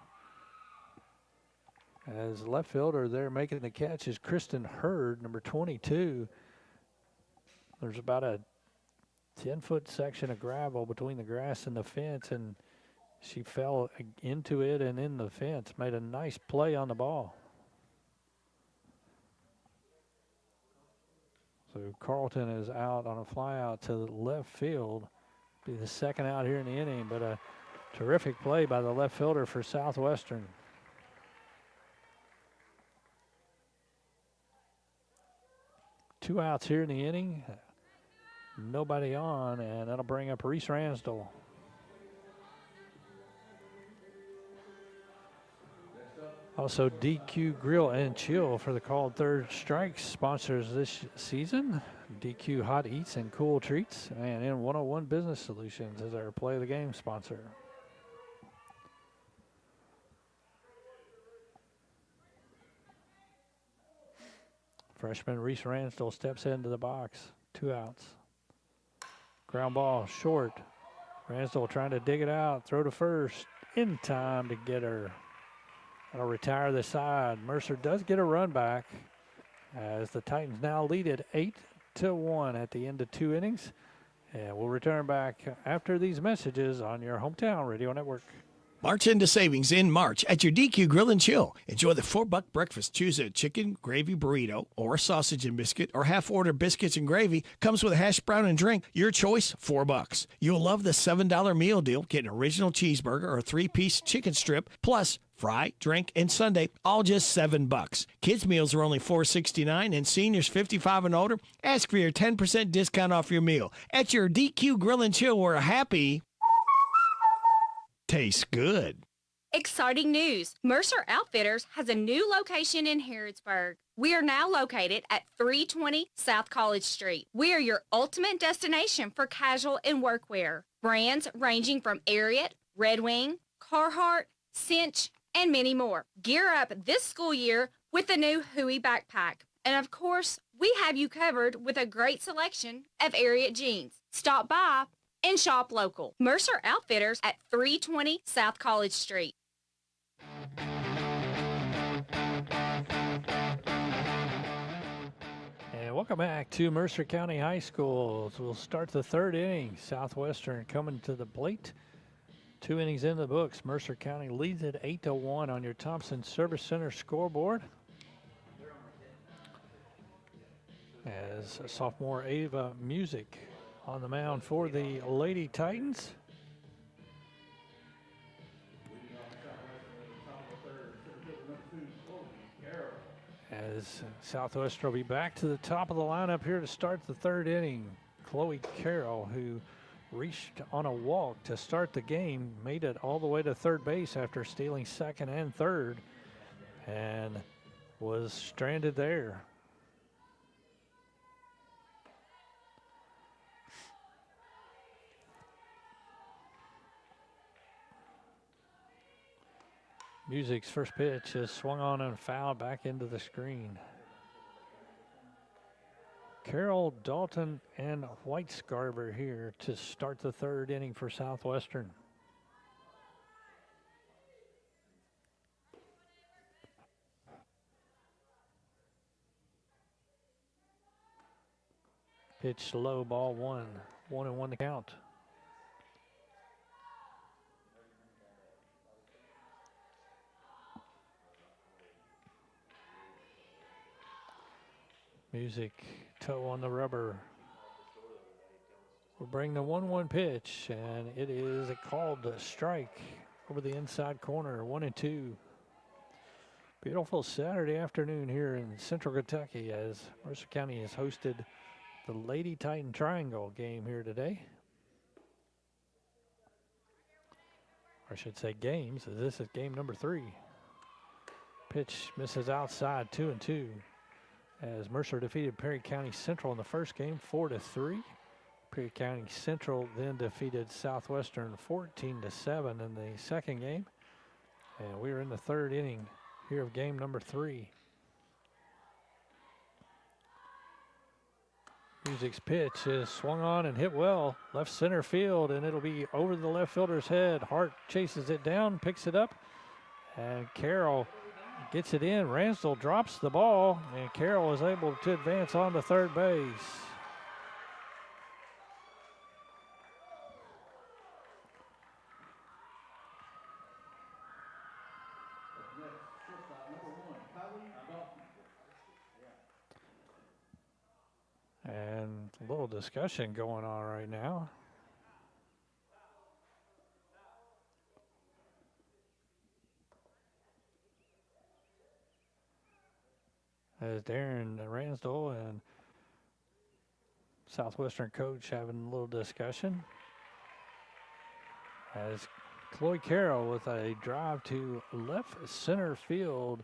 As left fielder there making the catch is Kristen Hurd, number 22. There's about a 10-foot section of gravel between the grass and the fence, and she fell into it and in the fence. Made a nice play on the ball. So Carlton is out on a fly out to the left field. Be the second out here in the inning, but a terrific play by the left fielder for Southwestern. Two outs here in the inning. Nobody on, and that'll bring up Reese Ransdell. Also, DQ Grill and Chill for the called third strike sponsors this season. DQ Hot Eats and Cool Treats, and in 101 Business Solutions is our play of the game sponsor. Freshman Reese Ransdell steps into the box. 2 outs. Ground ball short. Ransdell trying to dig it out. Throw to first. In time to get her. That'll retire the side. Mercer does get a run back as the Titans now lead it 8-1 at the end of 2 innings. And we'll return back after these messages on your hometown radio network. March into savings in March at your DQ Grill and Chill. Enjoy the $4 breakfast. Choose a chicken gravy burrito or a sausage and biscuit or half-order biscuits and gravy. Comes with a hash brown and drink. Your choice, $4. You'll love the $7 meal deal. Get an original cheeseburger or a 3-piece chicken strip, plus fry, drink, and sundae, all just $7. Kids meals are only $4.69, and seniors 55 and older, ask for your 10% discount off your meal. At your DQ Grill and Chill, we're happy tastes good. Exciting news! Mercer Outfitters has a new location in Harrodsburg. We are now located at 320 South College Street. We are your ultimate destination for casual and workwear. Brands ranging from Ariat, Red Wing, Carhartt, Cinch, and many more. Gear up this school year with the new Huey backpack. And of course, we have you covered with a great selection of Ariat jeans. Stop by and shop local. Mercer Outfitters at 320 South College Street. And welcome back to Mercer County High School. So we'll start the third inning. Southwestern coming to the plate. 2 innings in the books. Mercer County leads it 8-1 on your Thompson Service Center scoreboard. As sophomore Ava Music on the mound for the Lady Titans. As Southwestern will be back to the top of the lineup here to start the third inning. Chloe Carroll, who reached on a walk to start the game, made it all the way to third base after stealing second and third, and was stranded there. Music's first pitch is swung on and fouled back into the screen. Carroll, Dalton, and Whitescarver here to start the third inning for Southwestern. Pitch low, ball one. 1-1 the count. Music, toe on the rubber. We'll bring the 1-1 pitch, and it is a called strike over the inside corner, 1-2. Beautiful Saturday afternoon here in Central Kentucky as Mercer County has hosted the Lady Titan Triangle game here today. Or I should say games, as this is game number 3. Pitch misses outside, 2-2. As Mercer defeated Perry County Central in the first game, 4-3. Perry County Central then defeated Southwestern 14-7 in the second game. And we are in the third inning here of game number 3. Music's pitch is swung on and hit well, left center field, and it'll be over the left fielder's head. Hart chases it down, picks it up, and Carroll gets it in. Ransdell drops the ball, and Carroll is able to advance on to third base. And a little discussion going on right now. As Darren Ransdell and Southwestern coach having a little discussion. As Chloe Carroll with a drive to left center field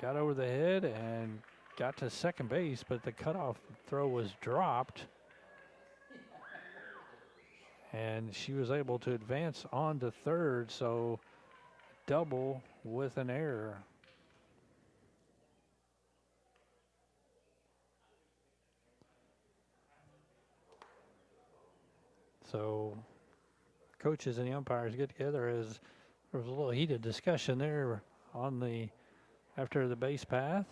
got over the head and got to second base, but the cutoff throw was dropped. And she was able to advance on to third, so double with an error. So coaches and the umpires get together as there was a little heated discussion there on the after the base path.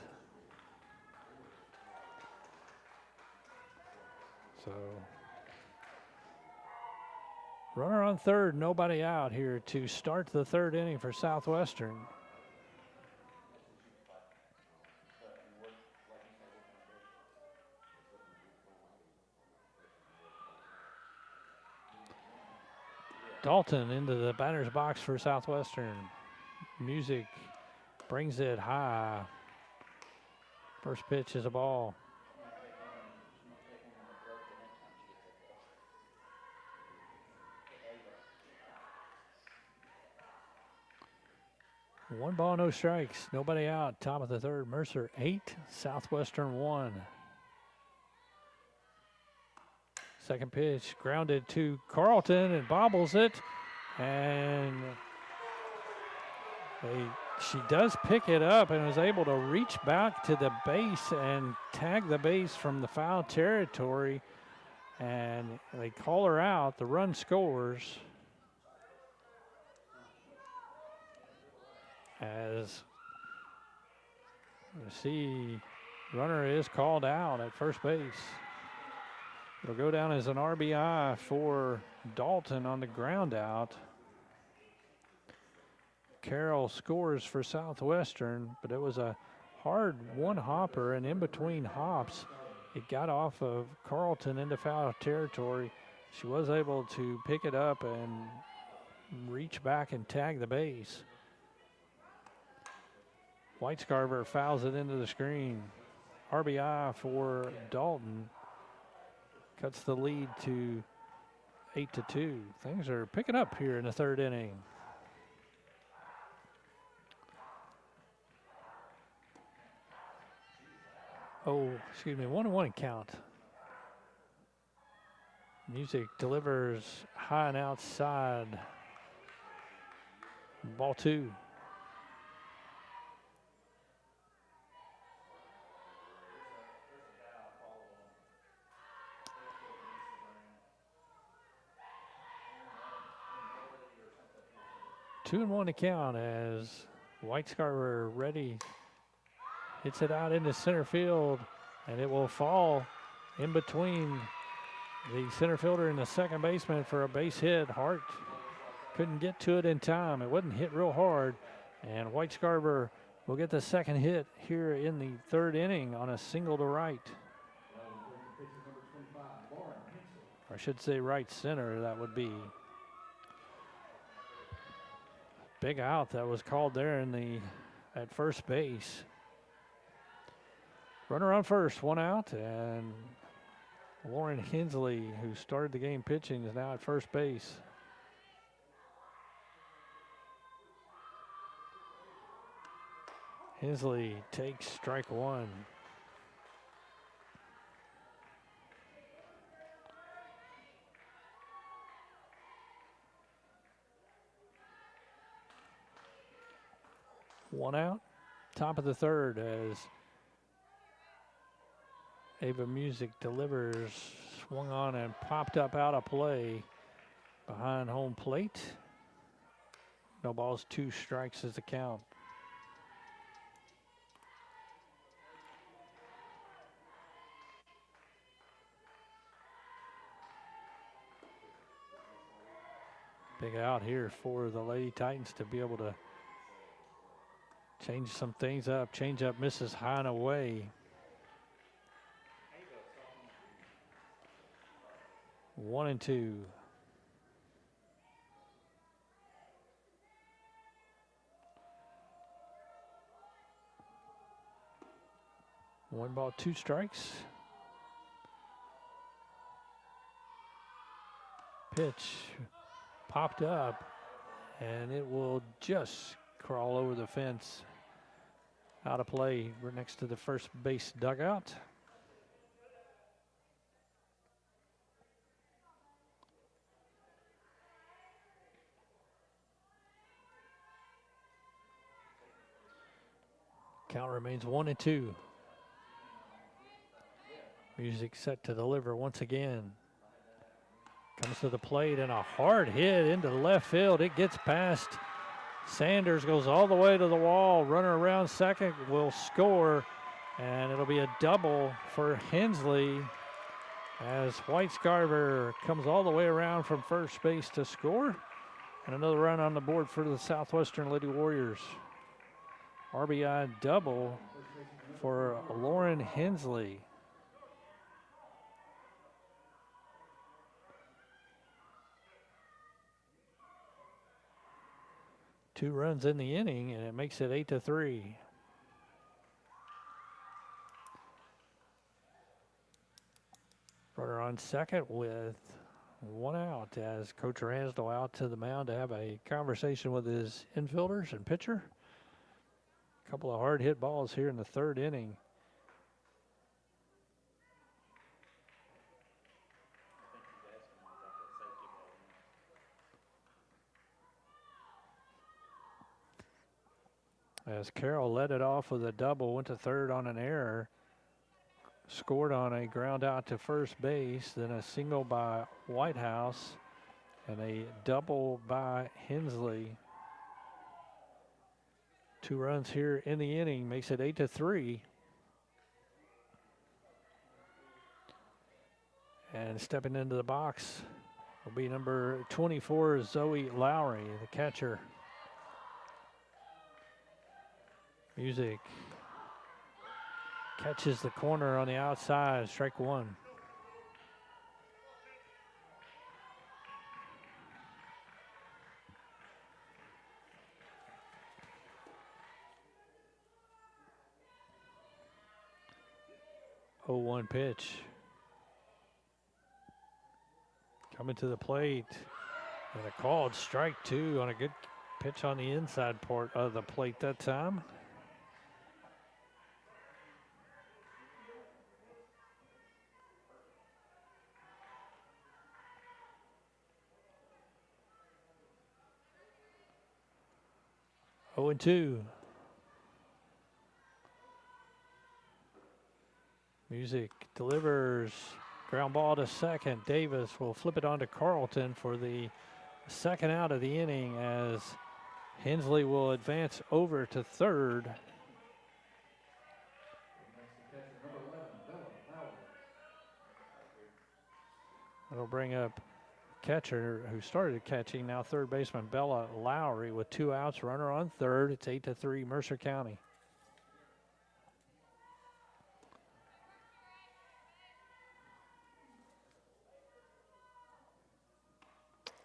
So runner on third, nobody out here to start the third inning for Southwestern. Dalton into the batter's box for Southwestern. Music brings it high. First pitch is a ball. One ball, no strikes, nobody out. Top of the third, Mercer 8, Southwestern 1. Second pitch grounded to Carlton and bobbles it, and she does pick it up and is able to reach back to the base and tag the base from the foul territory, and they call her out. The run scores as you see runner is called out at first base. It'll go down as an RBI for Dalton on the ground out. Carroll scores for Southwestern, but it was a hard one hopper, and in between hops, it got off of Carlton into foul territory. She was able to pick it up and reach back and tag the base. Whitescarver fouls it into the screen. RBI for Dalton. cuts the lead to 8-2. Things are picking up here in the third inning. Oh, excuse me, 1-1 count. Music delivers high and outside. Ball 2. Two and 1 to count as White Scarver ready. Hits it out into center field, and it will fall in between the center fielder and the second baseman for a base hit. Hart couldn't get to it in time. It wasn't hit real hard, and White Scarver will get the second hit here in the third inning on a single to right. Or I should say right center, that would be. Big out that was called there at first base. Runner on first, 1 out, and Lauren Hensley, who started the game pitching, is now at first base. Hensley takes strike 1. One out, top of the third as Ava Music delivers, swung on and popped up out of play behind home plate. No balls, 2 strikes is the count. Big out here for the Lady Titans to be able to change some things up. Change up misses high and away. 1-2. One ball, 2 strikes. Pitch popped up, and it will just crawl over the fence. Out of play. We're next to the first base dugout. Count remains 1-2. Music set to deliver once again. Comes to the plate and a hard hit into the left field. It gets past Sanders, goes all the way to the wall. Runner around second will score, and it'll be a double for Hensley as White Scarver comes all the way around from first base to score. And another run on the board for the Southwestern Lady Warriors. RBI double for Lauren Hensley. Two runs in the inning, and it makes it 8-3. Runner on second with 1 out as Coach Ransdell out to the mound to have a conversation with his infielders and pitcher. A couple of hard hit balls here in the third inning. As Carroll led it off with a double, went to third on an error, scored on a ground out to first base, then a single by Whitehouse, and a double by Hensley. 2 runs here in the inning, makes it 8-3. And stepping into the box will be number 24, Zoe Lowry, the catcher. Music catches the corner on the outside, strike 1. Oh, 1 pitch. coming to the plate. And a called strike 2 on a good pitch on the inside part of the plate that time. Oh and 2. Music delivers. Ground ball to second. Davis will flip it on to Carlton for the second out of the inning as Hensley will advance over to third. That'll bring up catcher who started catching, now third baseman Bella Lowry with 2 outs, runner on third. It's 8-3 Mercer County.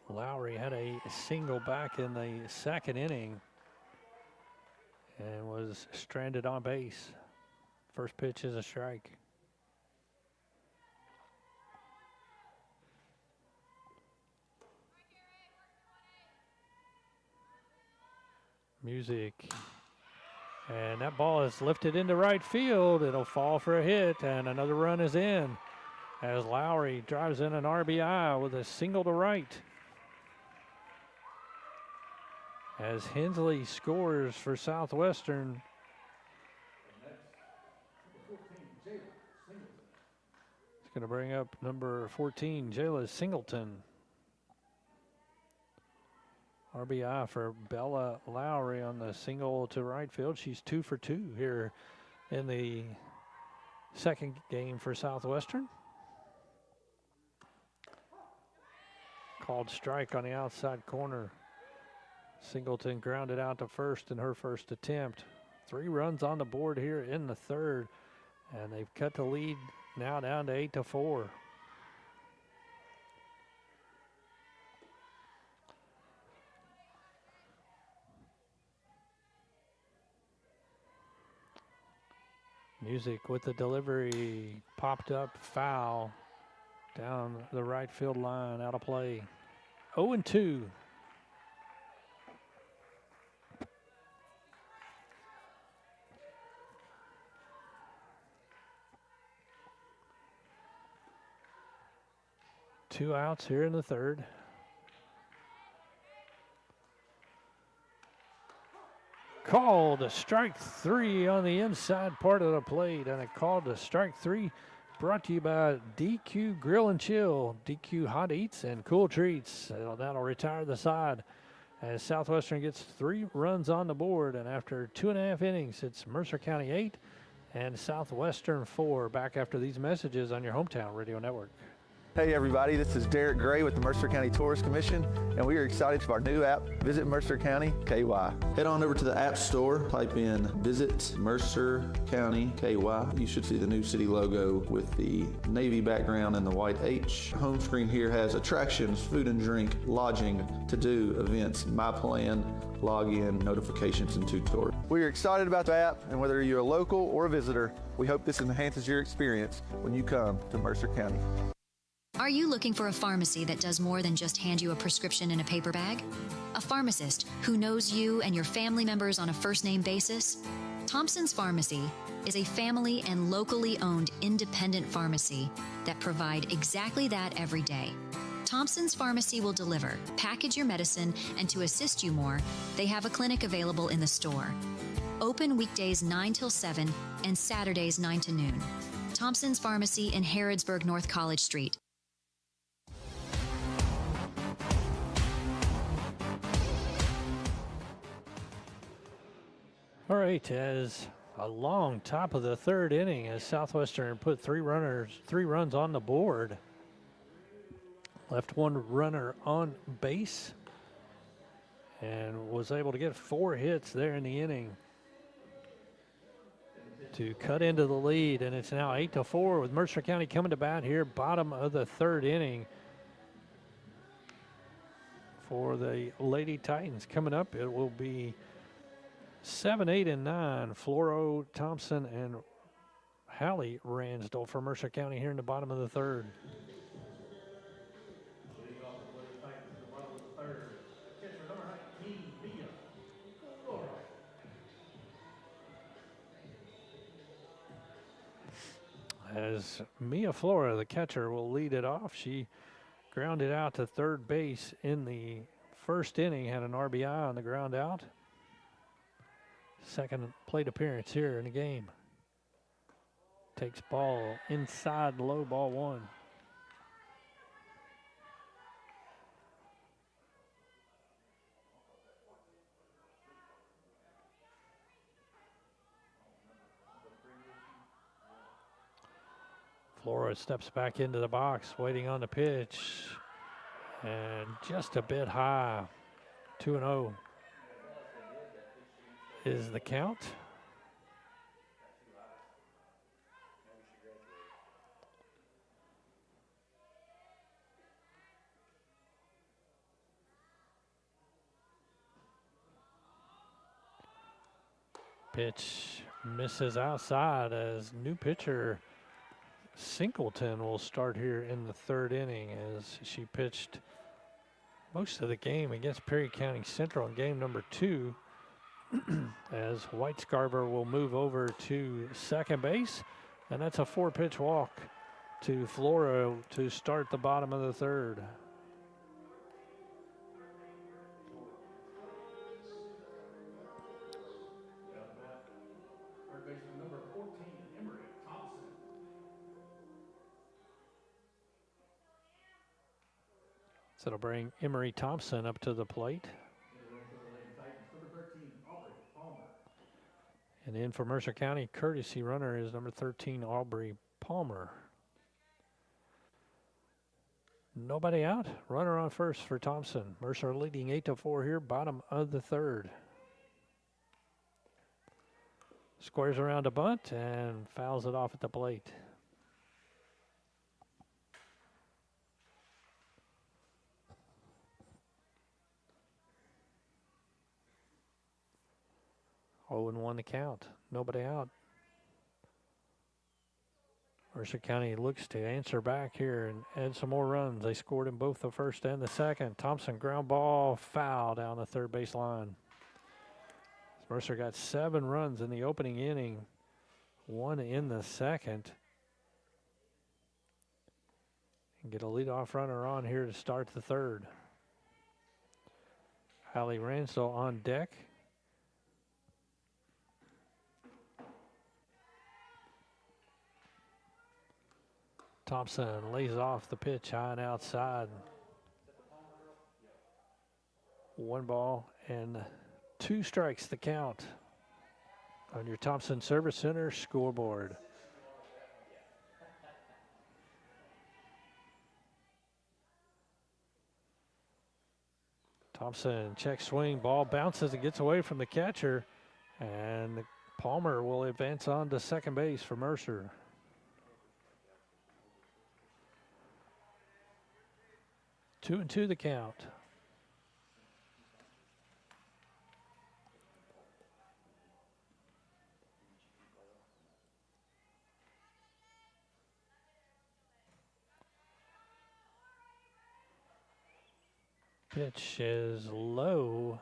Lowry had a single back in the second inning and was stranded on base. First pitch is a strike. Music. And that ball is lifted into right field. It'll fall for a hit, and another run is in as Lowry drives in an RBI with a single to right. As Hensley scores for Southwestern. It's going to bring up number 14, Jayla Singleton. RBI for Bella Lowry on the single to right field. She's 2 for 2 here in the second game for Southwestern. Called strike on the outside corner. Singleton grounded out to first in her first attempt. 3 runs on the board here in the third, and they've cut the lead now down to 8-4. Music with the delivery, popped up foul down the right field line, out of play. 0-2. Two outs here in the third. Called a strike 3 on the inside part of the plate, and a call to strike 3 brought to you by DQ Grill and Chill, DQ Hot Eats and Cool Treats. That'll retire the side as Southwestern gets 3 runs on the board, and after 2.5 innings, it's Mercer County 8 and Southwestern 4. Back after these messages on your hometown radio network. Hey everybody, this is Derek Gray with the Mercer County Tourist Commission, and we are excited for our new app, Visit Mercer County KY. Head on over to the App Store, type in Visit Mercer County KY. You should see the new city logo with the navy background and the white H. Home screen here has attractions, food and drink, lodging, to-do, events, my plan, login, notifications, and tutorials. We are excited about the app, and whether you're a local or a visitor, we hope this enhances your experience when you come to Mercer County. Are you looking for a pharmacy that does more than just hand you a prescription in a paper bag? A pharmacist who knows you and your family members on a first-name basis? Thompson's Pharmacy is a family and locally owned independent pharmacy that provide exactly that every day. Thompson's Pharmacy will deliver, package your medicine, and to assist you more, they have a clinic available in the store. Open weekdays 9 till 7 and Saturdays 9 to noon. Thompson's Pharmacy in Harrodsburg, North College Street. All right, as a long top of the third inning as Southwestern put 3 runs on the board. Left 1 runner on base and was able to get 4 hits there in the inning to cut into the lead, and it's now 8-4 with Mercer County coming to bat here, bottom of the third inning. For the Lady Titans coming up, it will be 7, 8, and 9. Floro, Thompson, and Hallie Ransdell for Mercer County here in the bottom of the third. as Mia Flora, the catcher, will lead it off. She grounded out to third base in the first inning, had an RBI on the ground out. Second plate appearance here in the game. Takes ball inside, low, ball one. Flora steps back into the box, waiting on the pitch. And just a bit high. 2-0 is the count. Pitch misses outside as new pitcher Singleton will start here in the third inning as she pitched most of the game against Perry County Central in game number 2 as White Scarver will move over to second base, and that's a 4-pitch walk to Flora to start the bottom of the third. So it'll bring Emery Thompson up to the plate. And in for Mercer County, courtesy runner is number 13, Aubrey Palmer. Nobody out. Runner on first for Thompson. Mercer leading 8-4 here, bottom of the third. Squares around a bunt and fouls it off at the plate. Oh, and 1 the count. Nobody out. Mercer County looks to answer back here and add some more runs. They scored in both the first and the second. Thompson ground ball, foul down the third base line. Mercer got 7 runs in the opening inning, 1 in the second. And get a leadoff runner on here to start the third. Hallie Ransell on deck. Thompson lays off the pitch high and outside. 1 ball and 2 strikes the count on your Thompson Service Center scoreboard. Thompson check swing, ball bounces and gets away from the catcher, and Palmer will advance on to second base for Mercer. Two and 2 the count. Pitch is low.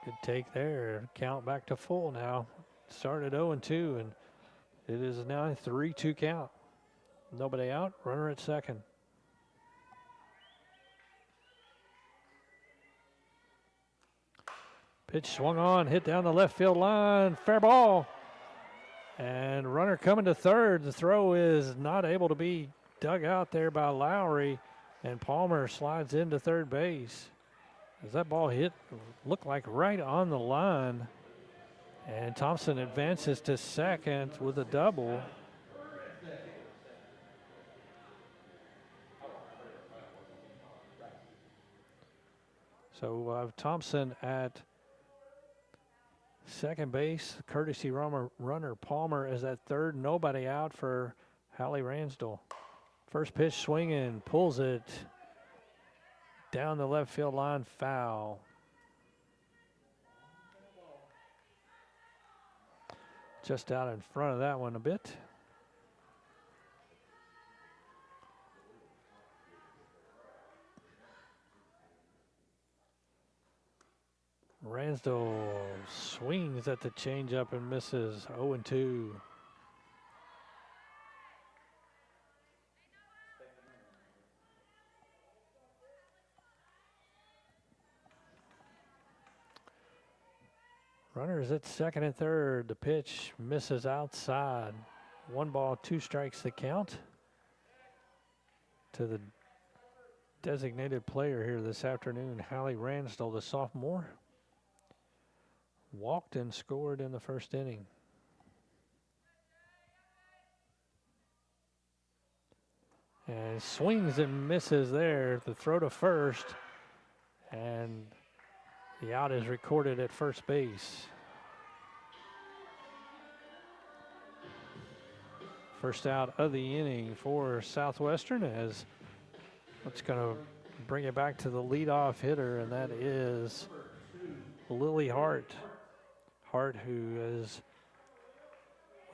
Good take there. Count back to full now. Started 0-2, and it is now a 3-2 count. Nobody out. Runner at second. Pitch swung on, hit down the left field line, fair ball. And runner coming to third. The throw is not able to be dug out there by Lowry, and Palmer slides into third base. As that ball hit, looked like right on the line. And Thompson advances to second with a double. So Thompson at second base, courtesy runner Palmer is at third. Nobody out for Hallie Ransdell. First pitch swinging, pulls it down the left field line, foul. Just out in front of that one a bit. Ransdell swings at the changeup and misses. 0-2. Runners at second and third. The pitch misses outside. 1 ball, 2 strikes the count to the designated player here this afternoon, Hallie Ransdell, the sophomore. Walked and scored in the first inning. And swings and misses there. The throw to first. And the out is recorded at first base. First out of the inning for Southwestern, as it's going to bring it back to the leadoff hitter, and that is Lily Hart. Hart, who was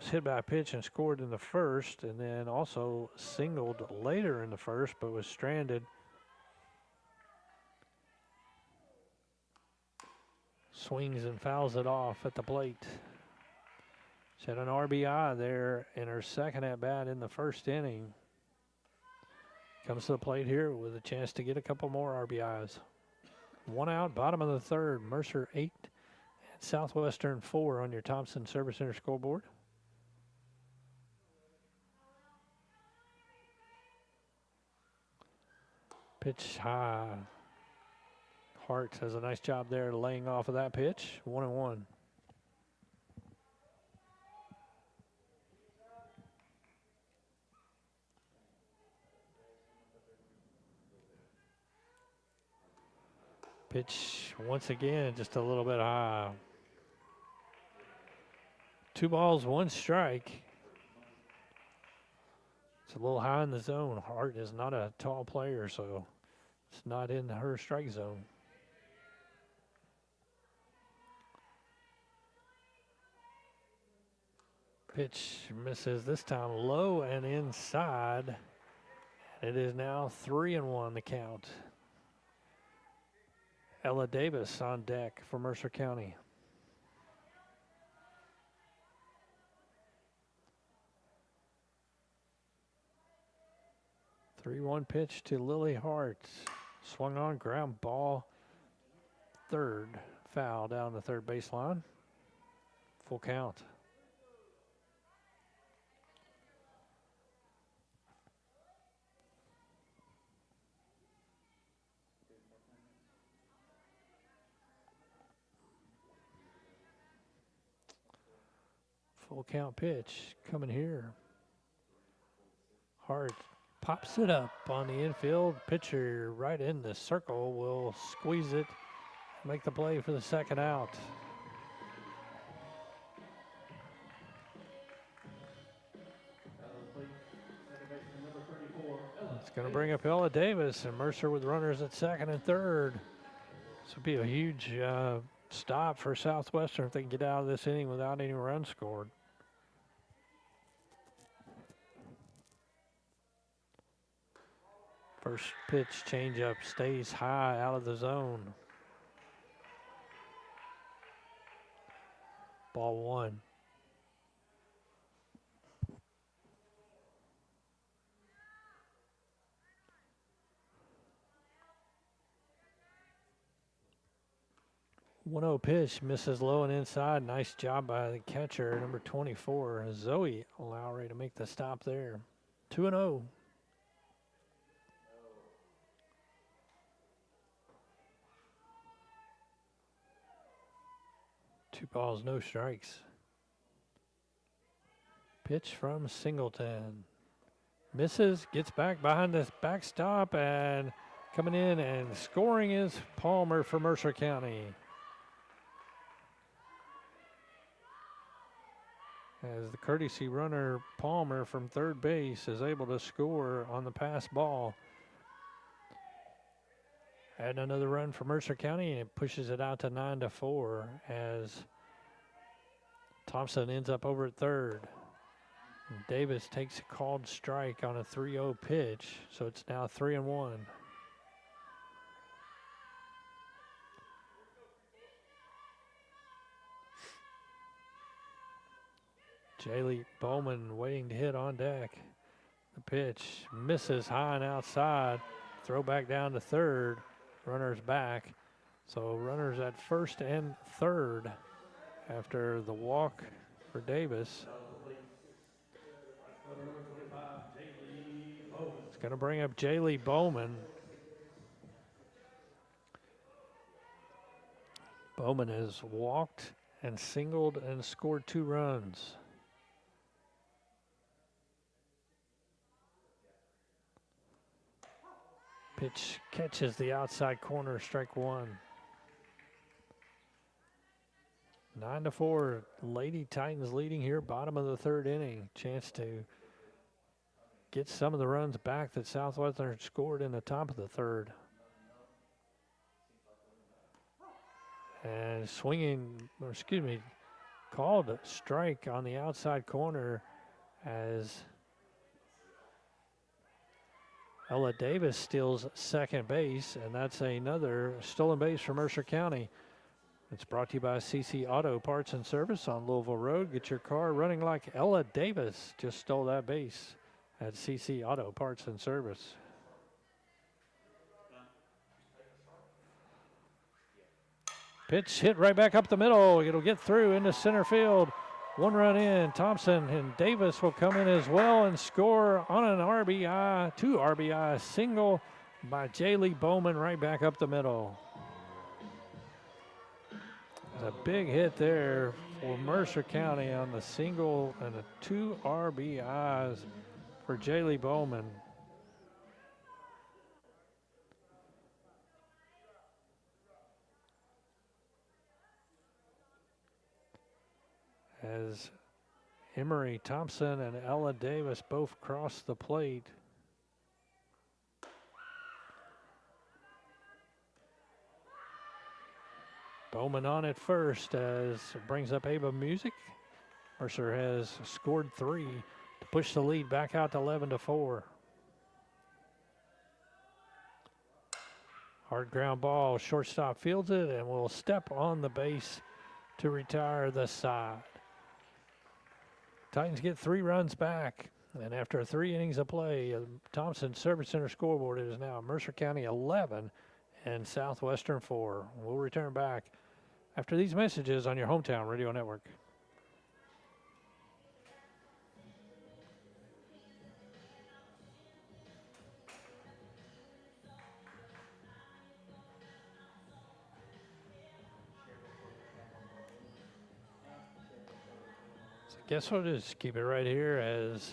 hit by a pitch and scored in the first, and then also singled later in the first, but was stranded. Swings and fouls it off at the plate. She had an RBI there in her second at bat in the first inning. Comes to the plate here with a chance to get a couple more RBIs. 1 out, bottom of the third. Mercer 8 and Southwestern 4 on your Thompson Service Center scoreboard. Pitch high. Hart does a nice job there laying off of that pitch. 1-1. Pitch once again, just a little bit high. 2 balls, 1 strike. It's a little high in the zone. Hart is not a tall player, so it's not in her strike zone. Pitch misses this time low and inside. It is now 3-1 the count. Ella Davis on deck for Mercer County. Three-one pitch to Lily Hart. Swung on, ground ball. Third, foul down the third baseline. Full count. Full count pitch coming here. Hart pops it up on the infield. Pitcher right in the circle will squeeze it, make the play for the second out. It's going to bring up Ella Davis, and Mercer with runners at second and third. This would be a huge stop for Southwestern if they can get out of this inning without any runs scored. First pitch changeup stays high out of the zone. Ball 1. One-0 pitch misses low and inside. Nice job by the catcher, number 24, Zoe Lowry, to make the stop there. 2-0. Two balls, no strikes. Pitch from Singleton. Misses, gets back behind this backstop, and coming in and scoring is Palmer for Mercer County. As the courtesy runner, Palmer from third base, is able to score on the pass ball. Add another run for Mercer County, and it pushes it out to 9-4 as Thompson ends up over at third. And Davis takes a called strike on a 3-0 pitch, so it's now 3-1. Jaylee Bowman waiting to hit on deck. The pitch misses high and outside. Throw back down to third. Runners back. So runners at first and third after the walk for Davis. It's going to bring up Jaylee Bowman. Bowman has walked and singled and scored 2 runs. Pitch catches the outside corner, strike 1. 9-4, Lady Titans leading here, bottom of the 3rd inning. Chance to get some of the runs back that Southwestern scored in the top of the 3rd. And called a strike on the outside corner as Ella Davis steals second base, and that's another stolen base for Mercer County. It's brought to you by CC Auto Parts and Service on Louisville Road. Get your car running like Ella Davis just stole that base at CC Auto Parts and Service. Pitch hit right back up the middle. It'll get through into center field. 1 run in. Thompson and Davis will come in as well and score on an RBI, 2 RBI single by Jaylee Bowman right back up the middle. There's a big hit there for Mercer County on the single and the 2 RBIs for Jaylee Bowman. As Emery Thompson and Ella Davis both cross the plate. Bowman on at first as it brings up Ava Music. Mercer has scored 3 to push the lead back out to 11-4. Hard ground ball, shortstop fields it and will step on the base to retire the side. Titans get 3 runs back, and after 3 innings of play, Thompson Service Center scoreboard is now Mercer County 11 and Southwestern 4. We'll return back after these messages on your hometown radio network. Guess we'll just keep it right here as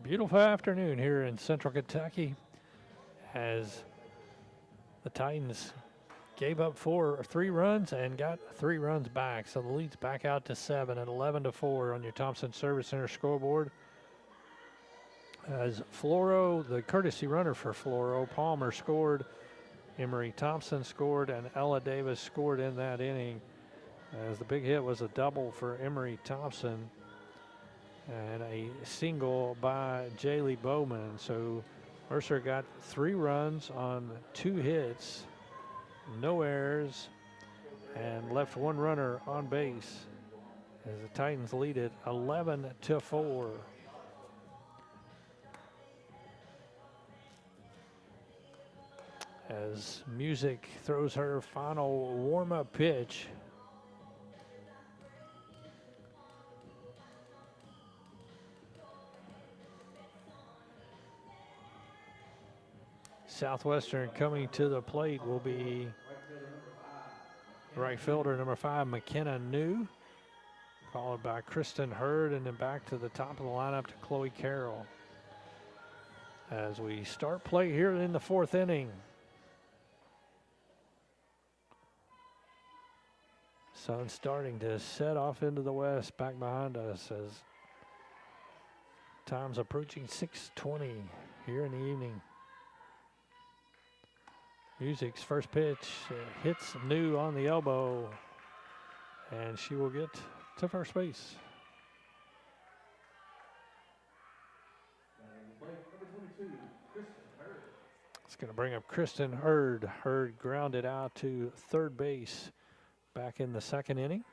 beautiful afternoon here in Central Kentucky as the Titans gave up 3 runs and got 3 runs back. So the lead's back out to 7 at 11-4 on your Thompson Service Center scoreboard. As Floro, the courtesy runner for Floro, Palmer scored, Emery Thompson scored, and Ella Davis scored in that inning. As the big hit was a double for Emery Thompson and a single by Jaylee Bowman. So Mercer got 3 runs on 2 hits, no errors, and left 1 runner on base as the Titans lead it 11-4. As Music throws her final warm-up pitch. Southwestern coming to the plate will be right fielder number 5, McKenna New, followed by Kristen Hurd, and then back to the top of the lineup to Chloe Carroll. As we start play here in the 4th inning. Sun starting to set off into the west back behind us as time's approaching 6:20 here in the evening. Music's first pitch hits New on the elbow, and she will get to first base. It's going to bring up Kristen Hurd. Hurd grounded out to 3rd base back in the 2nd inning.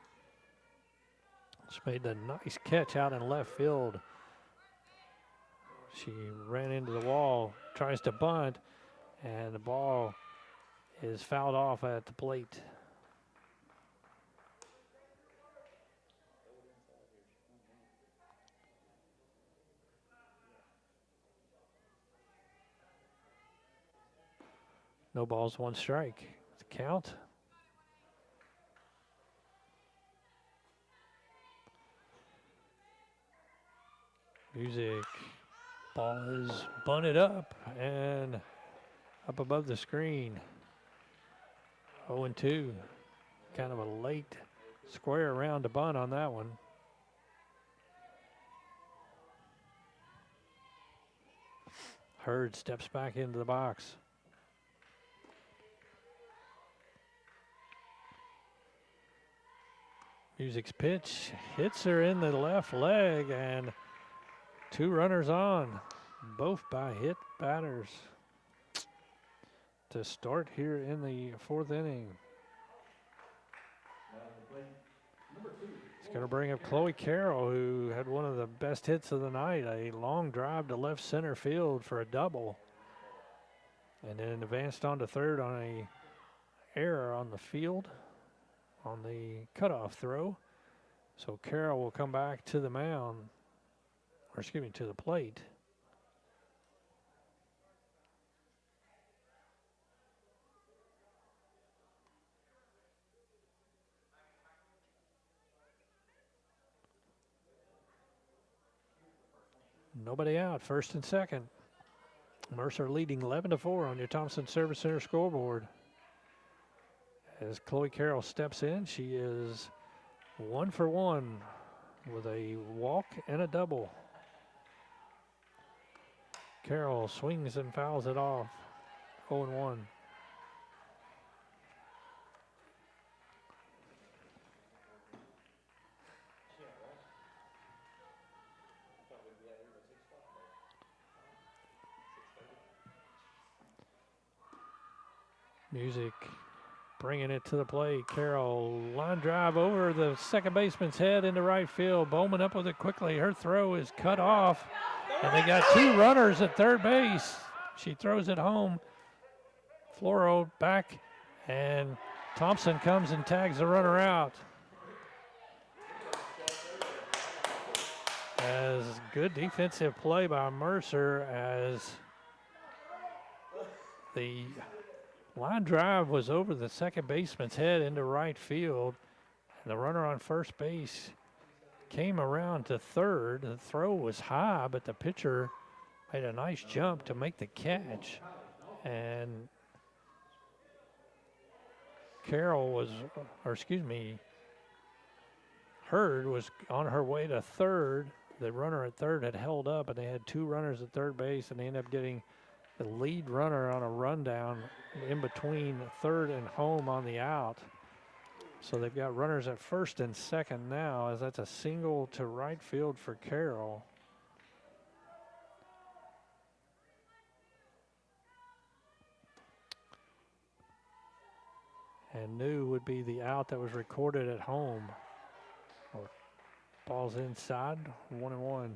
She made a nice catch out in left field. She ran into the wall, tries to bunt, and the ball is fouled off at the plate. No balls, one strike. The count. Music. Ball is bunted up and up above the screen. 0-2. Kind of a late square around to bunt on that one. Hurd steps back into the box. Music's pitch hits her in the left leg, and 2 runners on, both by hit batters to start here in the 4th inning. It's going to bring up Chloe Carroll, who had one of the best hits of the night, a long drive to left center field for a double, and then advanced on to third on a error on the field on the cutoff throw. So Carroll will come back to the mound, or excuse me, to the plate. Nobody out, first and second. Mercer leading 11-4 on your Thompson Service Center scoreboard. As Chloe Carroll steps in, she is 1 for 1 with a walk and a double. Carroll swings and fouls it off. 0-1. Music bringing it to the plate. Carroll, line drive over the second baseman's head into right field. Bowman up with it quickly. Her throw is cut off, and they got 2 runners at third base. She throws it home. Floro back, and Thompson comes and tags the runner out. As good defensive play by Mercer, as the line drive was over the second baseman's head into right field. And the runner on first base came around to third. The throw was high, but the pitcher made a nice jump to make the catch. And Carroll was, or excuse me, Hurd was on her way to third. The runner at third had held up, and they had 2 runners at third base, and they ended up getting the lead runner on a rundown in between third and home on the out. So they've got runners at first and second now, as that's a single to right field for Carroll. And New would be the out that was recorded at home. Or ball's inside, 1-1.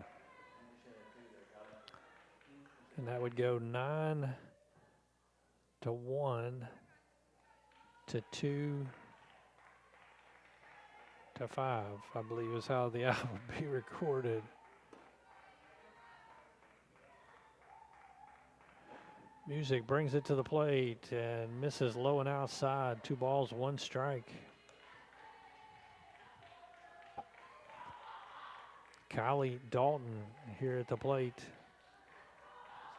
And that would go 9-1 to 2-5, I believe is how the out would be recorded. Music brings it to the plate and misses low and outside. 2 balls, 1 strike. Kylie Dalton here at the plate.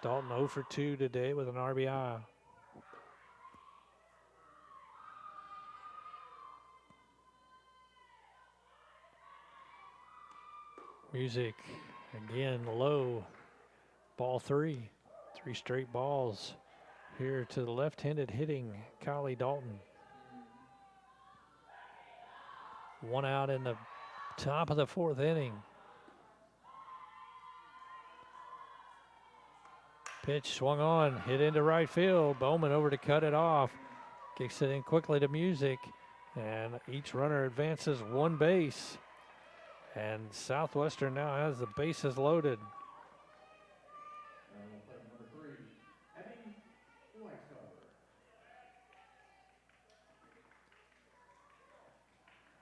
Dalton 0 for 2 today with an RBI. Music again low. Ball 3. 3 straight balls here to the left-handed hitting Kylie Dalton. 1 out in the top of the 4th inning. Pitch swung on, hit into right field. Bowman over to cut it off. Kicks it in quickly to Music, and each runner advances 1 base. And Southwestern now has the bases loaded.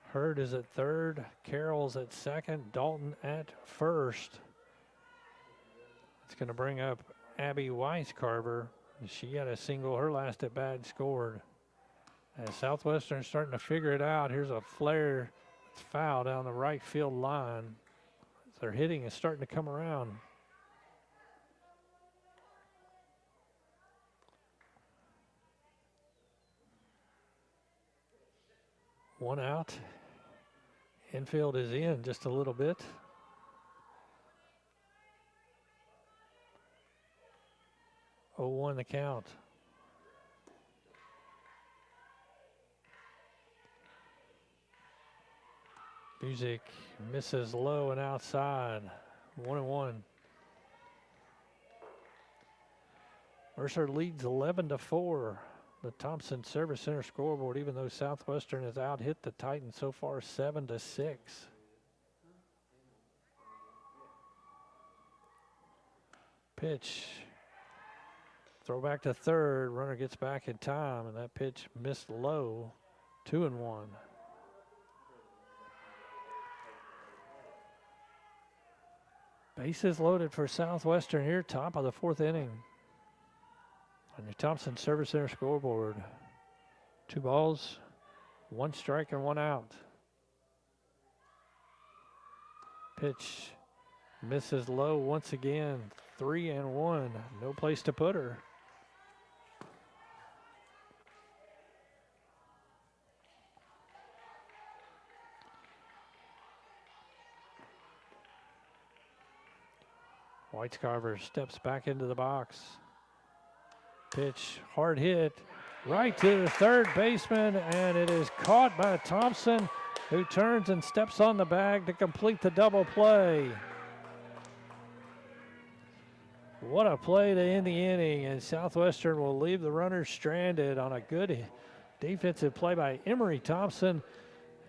Hurd is at third, Carroll's at second, Dalton at first. It's going to bring up Abby Weiscarver She got a single, her last at bat scored. And Southwestern starting to figure it out. Here's a flare. It's foul down the right field line. Their hitting is starting to come around. One out. Infield is in just a little bit. Oh, 1 the count. Music misses low and outside. 1-1. Mercer leads 11-4. The Thompson Service Center scoreboard, even though Southwestern has out-hit the Titans so far 7-6. Pitch. Throw back to third. Runner gets back in time, and that pitch missed low. 2-1. Bases loaded for Southwestern here, top of the 4th inning. On your Thompson Service Center scoreboard. 2 balls, 1 strike, and 1 out. Pitch misses low once again. 3-1. No place to put her. Whitescarver steps back into the box. Pitch, hard hit, right to the third baseman, and it is caught by Thompson, who turns and steps on the bag to complete the double play. What a play to end the inning, and Southwestern will leave the runners stranded on a good defensive play by Emery Thompson,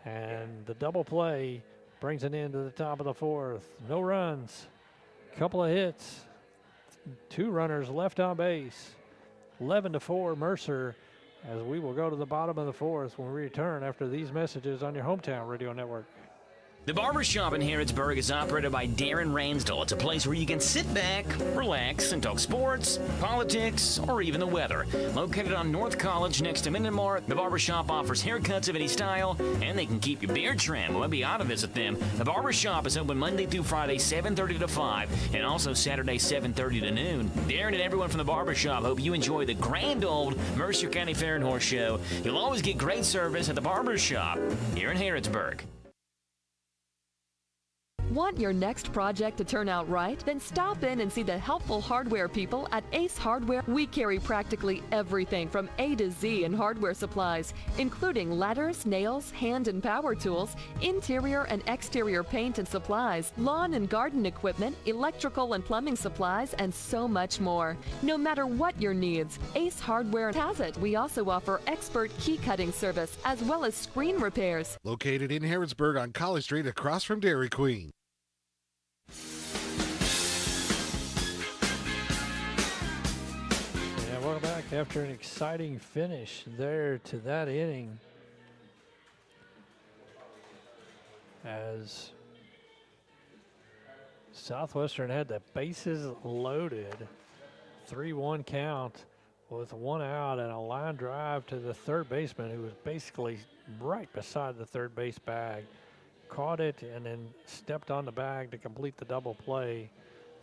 and the double play brings an end to the top of the 4th. No runs, couple of hits, 2 runners left on base. 11-4 Mercer, as we will go to the bottom of the 4th when we return after these messages on your hometown radio network. The Barbershop in Harrodsburg is operated by Darren Ransdell. It's a place where you can sit back, relax, and talk sports, politics, or even the weather. Located on North College next to Minden Mart, the Barbershop offers haircuts of any style, and they can keep your beard trimmed when you ought to visit them. The Barbershop is open Monday through Friday, 7:30 to 5, and also Saturday, 7:30 to noon. Darren and everyone from the Barbershop hope you enjoy the grand old Mercer County Fair and Horse Show. You'll always get great service at the Barbershop here in Harrodsburg. Want your next project to turn out right? Then stop in and see the helpful hardware people at Ace Hardware. We carry practically everything from A to Z in hardware supplies, including ladders, nails, hand and power tools, interior and exterior paint and supplies, lawn and garden equipment, electrical and plumbing supplies, and so much more. No matter what your needs, Ace Hardware has it. We also offer expert key cutting service as well as screen repairs. Located in Harrodsburg on College Street across from Dairy Queen. Welcome back after an exciting finish there to that inning, as Southwestern had the bases loaded. 3-1 count with 1 out and a line drive to the third baseman, who was basically right beside the third base bag. Caught it and then stepped on the bag to complete the double play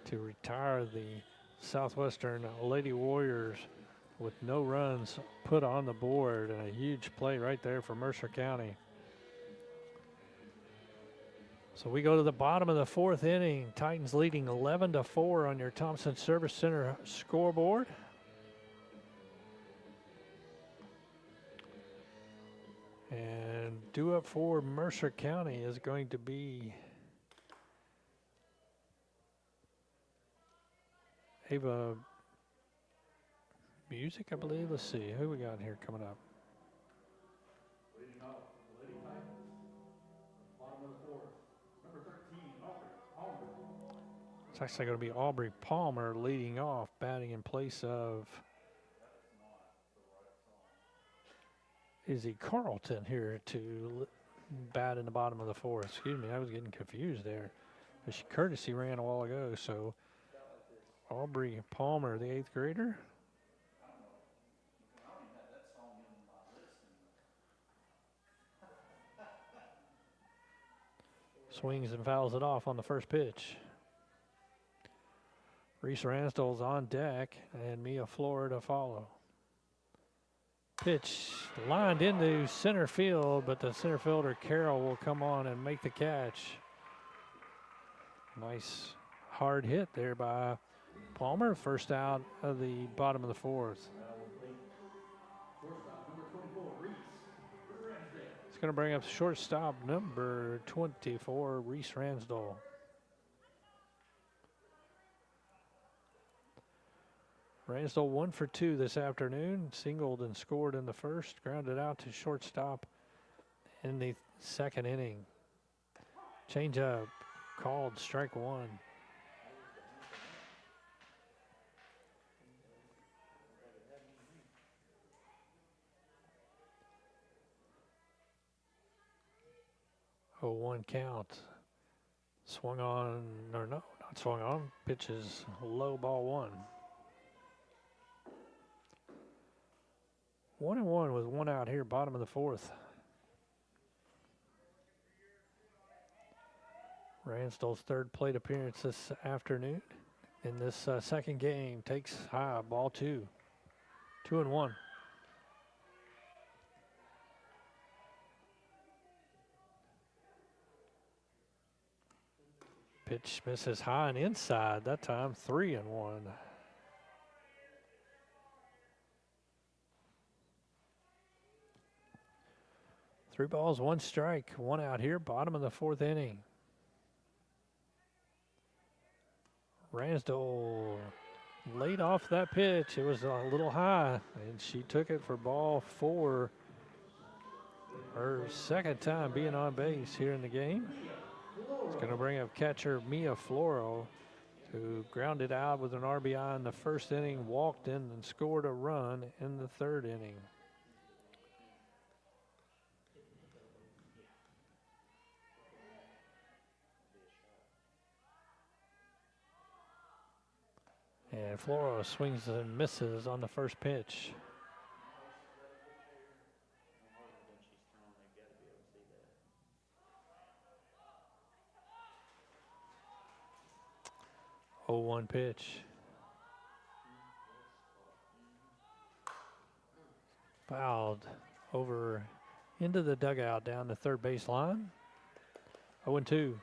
to retire the Southwestern Lady Warriors with no runs put on the board, and a huge play right there for Mercer County. So we go to the bottom of the 4th inning. Titans leading 11-4 on your Thompson Service Center scoreboard. And due up for Mercer County is going to be Ava Music, I believe. Let's see who we got here coming up. It's actually going to be Aubrey Palmer leading off, batting in place of Izzy Carlton here to bat in the bottom of the 4th. Excuse me, I was getting confused there. She courtesy ran a while ago, so Aubrey Palmer, the 8th grader. Swings and fouls it off on the first pitch. Reese Ransdell's on deck, and Mia Flora to follow. Pitch lined into center field, but the center fielder Carroll will come on and make the catch. Nice hard hit there by Palmer. First out of the bottom of the fourth. It's going to bring up shortstop number 24, Reese Ransdell. Ransdell 1 for 2 this afternoon. Singled and scored in the first. Grounded out to shortstop in the second inning. Changeup called strike one. Oh, 1 count. Swung on, or no, not swung on. Pitch is low, ball 1. 1-1 with 1 out here, bottom of the fourth. Ransdell's third plate appearance this afternoon in this second game. Takes high, ball 2. 2-1. Pitch misses high and inside that time. 3-1. 3 balls, 1 strike, 1 out here, bottom of the fourth inning. Ransdell laid off that pitch. It was a little high, and she took it for ball 4. Her second time being on base here in the game. It's going to bring up catcher Mia Floro, who grounded out with an RBI in the first inning, walked in and scored a run in the third inning. And Floro swings and misses on the first pitch. Oh, 1 pitch. Fouled over into the dugout down the third base line. 0-2.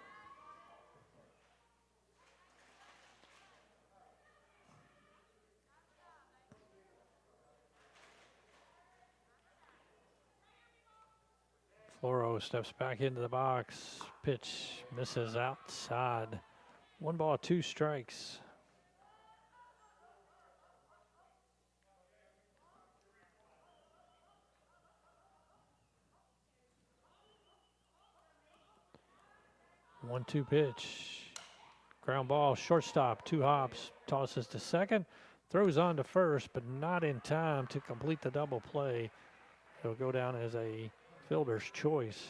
Floro steps back into the box. Pitch misses outside. 1 ball, 2 strikes. One-two pitch. Ground ball, shortstop, 2 hops. Tosses to second. Throws on to first, but not in time to complete the double play. It'll go down as a fielder's choice.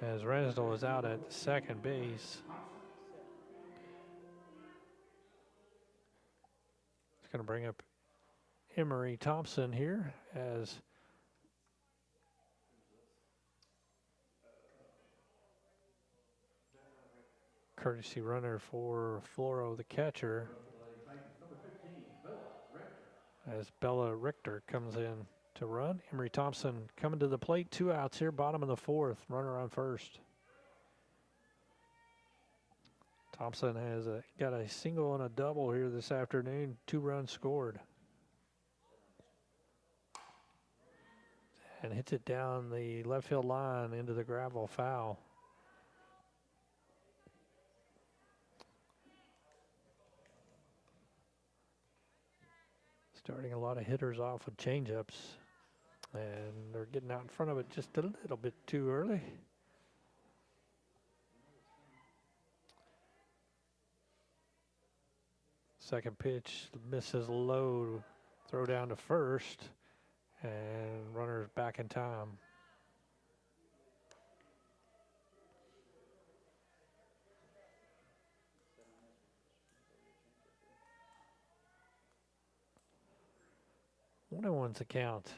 As Ransdell is out at second base. It's going to bring up Emery Thompson here as courtesy runner for Floro, the catcher, as Bella Richter comes in to run. Emery Thompson coming to the plate. 2 outs here, bottom of the fourth. Runner on first. Thompson has got a single and a double here this afternoon. 2 runs scored. And hits it down the left field line into the gravel, foul. Starting a lot of hitters off with changeups. And they're getting out in front of it just a little bit too early. Second pitch misses low, throw down to first, and runner's back in time. 1-1's the count.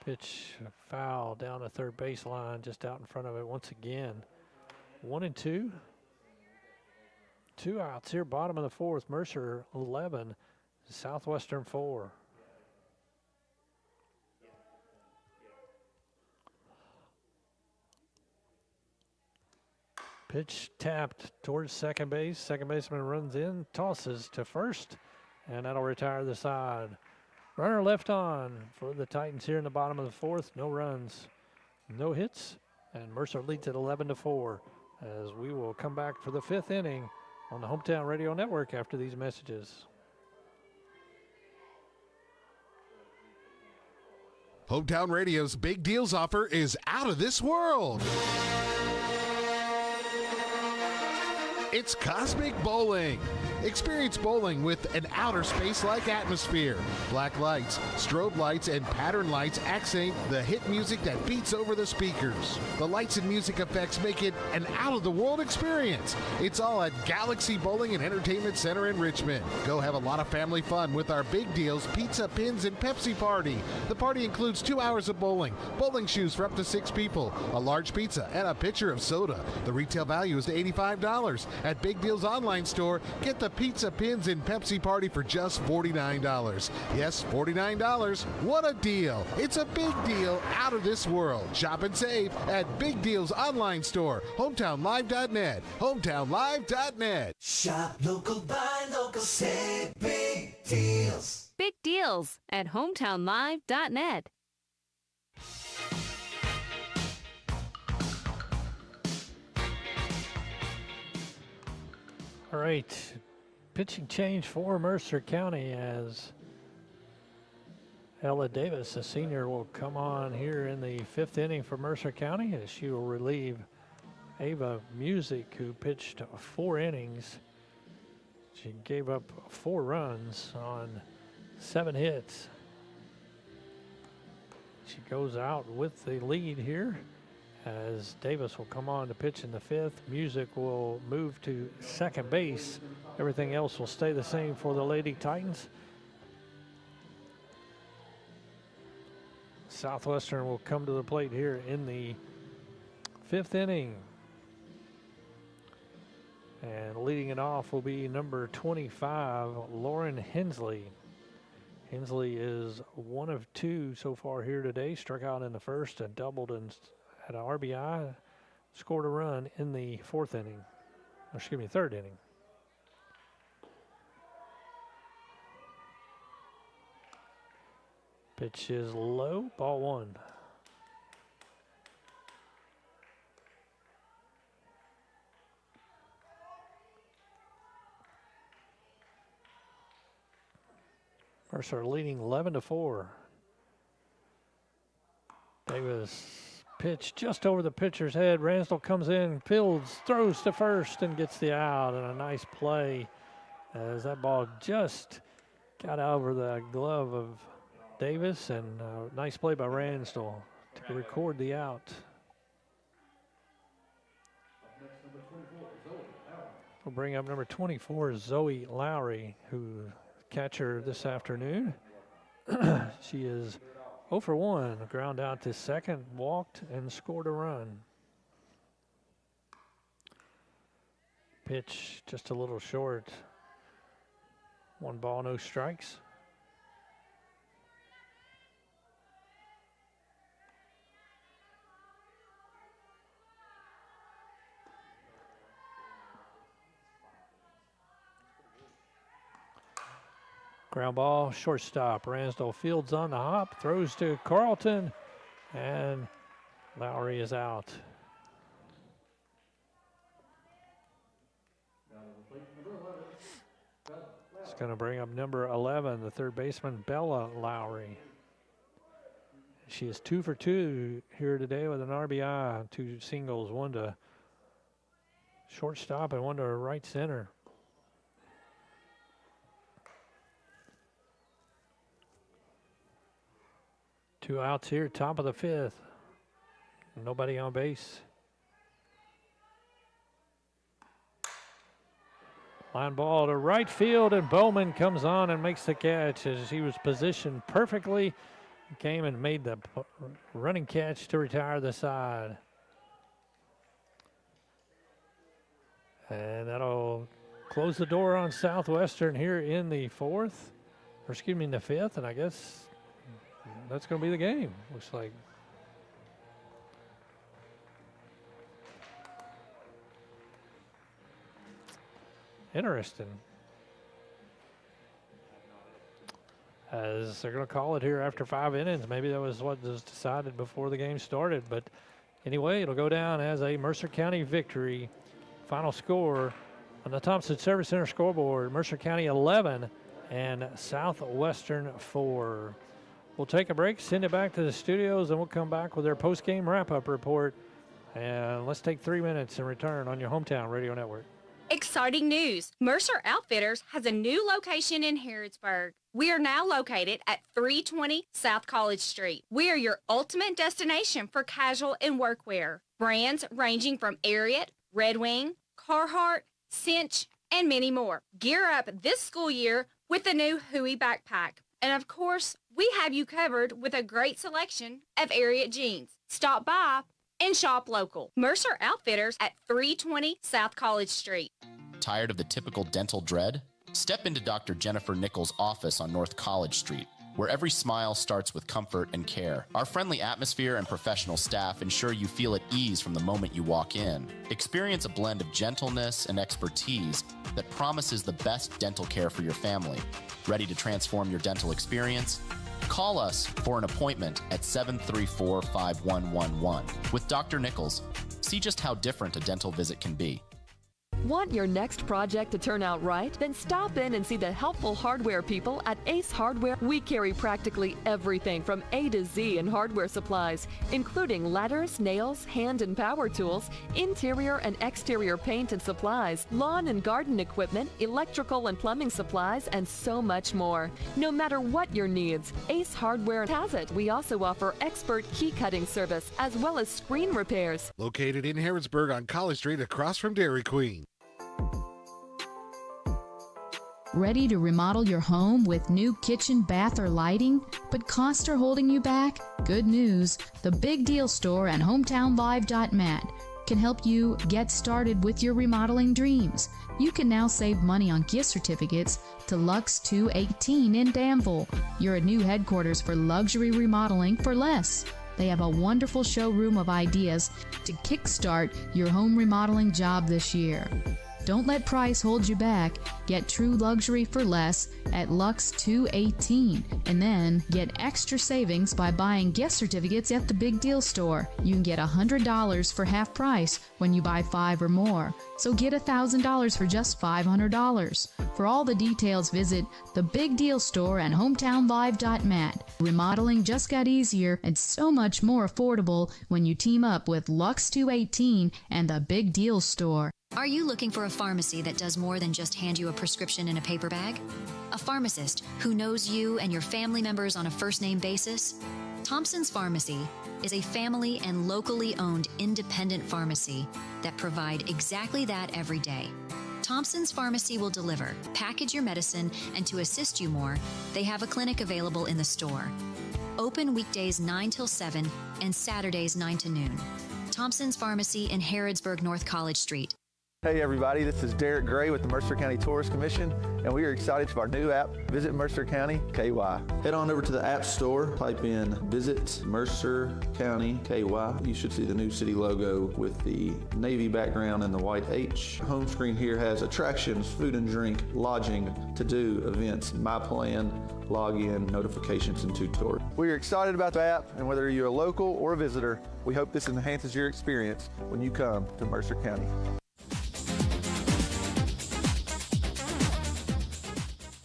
Pitch foul down the third baseline, just out in front of it once again. 1-2. 2 outs here, bottom of the fourth. Mercer 11, Southwestern 4. Pitch tapped towards second base. Second baseman runs in, tosses to first, and that'll retire the side. Runner left on for the Titans here in the bottom of the fourth. No runs, no hits, and Mercer leads at 11-4 as we will come back for the 5th inning on the Hometown Radio Network after these messages. Hometown Radio's Big Deals offer is out of this world. It's Cosmic Bowling. Experience bowling with an outer space-like atmosphere. Black lights, strobe lights, and pattern lights accent the hit music that beats over the speakers. The lights and music effects make it an out-of-the-world experience. It's all at Galaxy Bowling and Entertainment Center in Richmond. Go have a lot of family fun with our Big Deals Pizza, Pins, and Pepsi party. The party includes 2 hours of bowling, bowling shoes for up to 6 people, a large pizza, and a pitcher of soda. The retail value is $85. At Big Deals online store, get the Pizza, Pins, and Pepsi party for just $49. Yes, $49. What a deal. It's a big deal out of this world. Shop and save at Big Deals online store, hometownlive.net, hometownlive.net. Shop local, buy local, save big deals. Big deals at hometownlive.net. All right, pitching change for Mercer County as Ella Davis, a senior, will come on here in the 5th inning for Mercer County as she will relieve Ava Music, who pitched 4 innings. She gave up 4 runs on 7 hits. She goes out with the lead here as Davis will come on to pitch in the 5th. Music will move to second base. Everything else will stay the same for the Lady Titans. Southwestern will come to the plate here in the 5th inning. And leading it off will be number 25, Lauren Hensley. Hensley is 1 of 2 so far here today. Struck out in the first and doubled and had an RBI. Scored a run in the 4th inning. Or excuse me, 3rd inning. Pitch is low, ball 1. Mercer leading 11-4. Davis pitch just over the pitcher's head. Ransdell comes in, fields, throws to first, and gets the out. And a nice play as that ball just got over the glove of Davis, and a nice play by Ransdell to record the out. We'll bring up number 24, Zoe Lowry, who catcher this afternoon. She is 0 for 1, ground out to second, walked, and scored a run. Pitch just a little short. 1 ball, no strikes. Ground ball, shortstop. Ransdell fields on the hop, throws to Carlton, and Lowry is out. It's going to bring up number 11, the third baseman, Bella Lowry. She is 2 for 2 here today with an RBI, 2 singles, 1 to shortstop and 1 to right center. Two outs here, top of the 5th. Nobody on base. Line ball to right field, and Bowman comes on and makes the catch as he was positioned perfectly. He came and made the running catch to retire the side. And that'll close the door on Southwestern here in the fourth, or excuse me, in the fifth, and I guess that's going to be the game, looks like. Interesting. As they're going to call it here after 5 innings. Maybe that was what was decided before the game started. But anyway, it'll go down as a Mercer County victory. Final score on the Thompson Service Center scoreboard, Mercer County 11 and Southwestern 4. We'll take a break, send it back to the studios, and we'll come back with our post-game wrap-up report. And let's take 3 minutes and return on your hometown radio network. Exciting news! Mercer Outfitters has a new location in Harrodsburg. We are now located at 320 South College Street. We are your ultimate destination for casual and workwear. Brands ranging from Ariat, Red Wing, Carhartt, Cinch, and many more. Gear up this school year with the new Huey backpack. And of course, we have you covered with a great selection of Ariat jeans. Stop by and shop local. Mercer Outfitters at 320 South College Street. Tired of the typical dental dread? Step into Dr. Jennifer Nichols' office on North College Street, where every smile starts with comfort and care. Our friendly atmosphere and professional staff ensure you feel at ease from the moment you walk in. Experience a blend of gentleness and expertise that promises the best dental care for your family. Ready to transform your dental experience? Call us for an appointment at 734-5111. With Dr. Nichols, see just how different a dental visit can be. Want your next project to turn out right? Then stop in and see the helpful hardware people at Ace Hardware. We carry practically everything from A to Z in hardware supplies, including ladders, nails, hand and power tools, interior and exterior paint and supplies, lawn and garden equipment, electrical and plumbing supplies, and so much more. No matter what your needs, Ace Hardware has it. We also offer expert key cutting service as well as screen repairs. Located in Harrodsburg on College Street across from Dairy Queen. Ready to remodel your home with new kitchen, bath, or lighting, but costs are holding you back? Good news. The Big Deal Store and HometownLive.mat can help you get started with your remodeling dreams. You can now save money on gift certificates to Lux 218 in Danville. You're a new headquarters for luxury remodeling for less. They have a wonderful showroom of ideas to kickstart your home remodeling job this year. Don't let price hold you back. Get true luxury for less at Lux 218 and then get extra savings by buying gift certificates at the Big Deal Store. You can get $100 for half price when you buy 5 or more. So get $1,000 for just $500. For all the details, visit the Big Deal Store and HometownLive.mat. Remodeling just got easier and so much more affordable when you team up with Lux 218 and the Big Deal Store. Are you looking for a pharmacy that does more than just hand you a prescription in a paper bag? A pharmacist who knows you and your family members on a first-name basis? Thompson's Pharmacy is a family and locally owned independent pharmacy that provide exactly that every day. Thompson's Pharmacy will deliver, package your medicine, and to assist you more, they have a clinic available in the store. Open weekdays 9 till 7 and Saturdays 9 to noon. Thompson's Pharmacy in Harrodsburg, North College Street. Hey everybody, this is Derek Gray with the Mercer County Tourist Commission, and we are excited for our new app, Visit Mercer County KY. Head on over to the App Store, type in Visit Mercer County KY. You should see the new city logo with the navy background and the white H. Home screen here has attractions, food and drink, lodging, to-do, events, my plan, login, notifications, and tutorials. We are excited about the app, and whether you're a local or a visitor, we hope this enhances your experience when you come to Mercer County.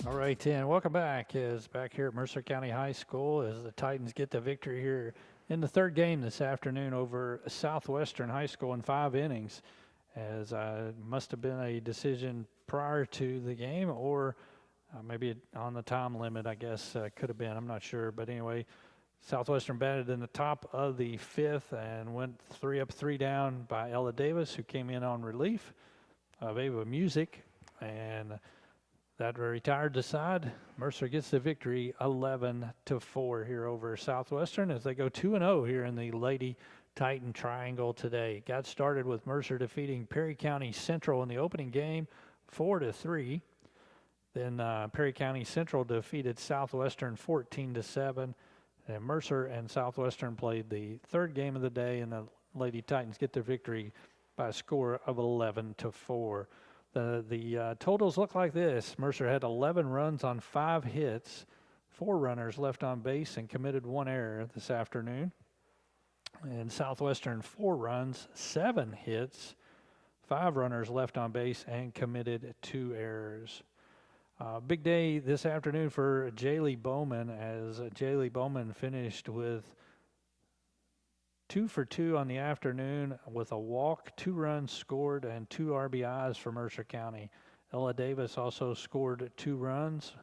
All right, and welcome back. Back here at Mercer County High School as the Titans get the victory here in the third game this afternoon over Southwestern High School in 5 innings. As must have been a decision prior to the game, or maybe on the time limit, I guess could have been. I'm not sure, but anyway, Southwestern batted in the top of the 5th and went 3 up, 3 down by Ella Davis, who came in on relief of Ava Music. and that retired the side. Mercer gets the victory 11-4 here over Southwestern as they go 2-0 here in the Lady Titan Triangle today. Got started with Mercer defeating Perry County Central in the opening game 4-3. Then Perry County Central defeated Southwestern 14-7. And Mercer and Southwestern played the third game of the day, and the Lady Titans get their victory by a score of 11-4. The totals look like this. Mercer had 11 runs on 5 hits, 4 runners left on base, and committed 1 error this afternoon. And Southwestern 4 runs, 7 hits, 5 runners left on base, and committed 2 errors. Big day this afternoon for Jaylee Bowman, as Jaylee Bowman finished with 2 for 2 on the afternoon with a walk, 2 runs scored, and 2 RBIs for Mercer County. Ella Davis also scored 2 runs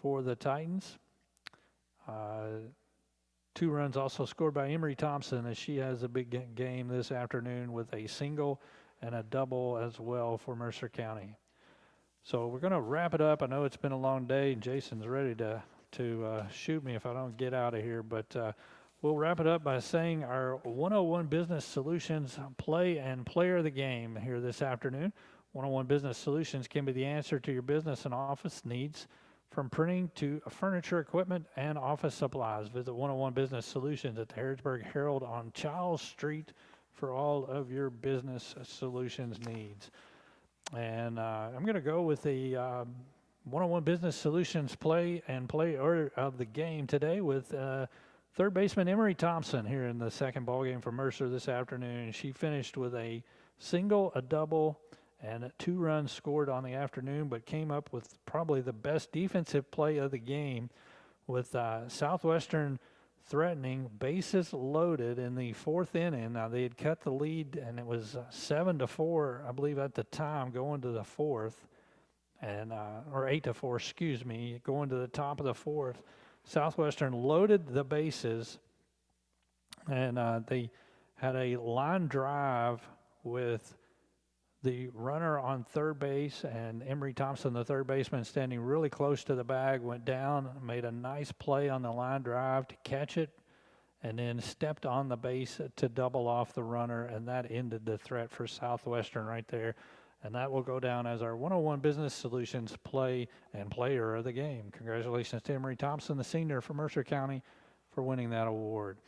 for the Titans. 2 runs also scored by Emery Thompson, as she has a big game this afternoon with a single and a double as well for Mercer County. So we're going to wrap it up. I know it's been a long day, and Jason's ready to shoot me if I don't get out of here, but we'll wrap it up by saying our 101 Business Solutions play and player of the game here this afternoon. 101 Business Solutions can be the answer to your business and office needs, from printing to furniture, equipment, and office supplies. Visit 101 Business Solutions at the Harrodsburg Herald on Charles Street for all of your business solutions needs. And I'm going to go with the 101 Business Solutions play order of the game today with third baseman Emery Thompson here in the second ball game for Mercer this afternoon. She finished with a single, a double, and 2 runs scored on the afternoon, but came up with probably the best defensive play of the game, with Southwestern threatening, bases loaded in the 4th inning. Now, they had cut the lead, and it was 7-4, I believe, at the time, going to the 4th, and or 8-4, excuse me, going to the top of the 4th. Southwestern loaded the bases, and they had a line drive with the runner on third base, and Emery Thompson, the third baseman, standing really close to the bag, went down, made a nice play on the line drive to catch it, and then stepped on the base to double off the runner, and that ended the threat for Southwestern right there. And that will go down as our 101 Business Solutions play and player of the game. Congratulations to Emery Thompson, the senior for Mercer County, for winning that award.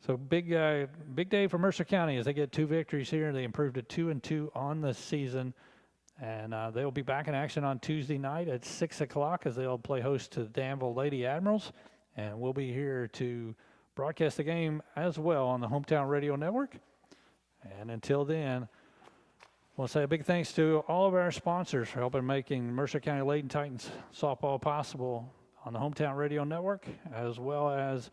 So big day for Mercer County as they get 2 victories here. They improved to 2-2 on the season. And they'll be back in action on Tuesday night at 6 o'clock as they'll play host to the Danville Lady Admirals. And we'll be here to broadcast the game as well on the Hometown Radio Network. And until then, I want to say a big thanks to all of our sponsors for helping making Mercer County Lady Titans softball possible on the Hometown Radio Network, as well as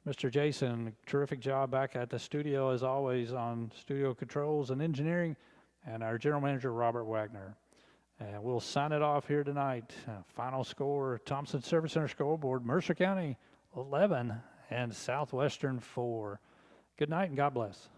Mr. Jason. Terrific job back at the studio, as always, on studio controls and engineering, and our general manager, Robert Wagner. And we'll sign it off here tonight. Final score, Thompson Service Center scoreboard, Mercer County 11 and Southwestern 4. Good night and God bless.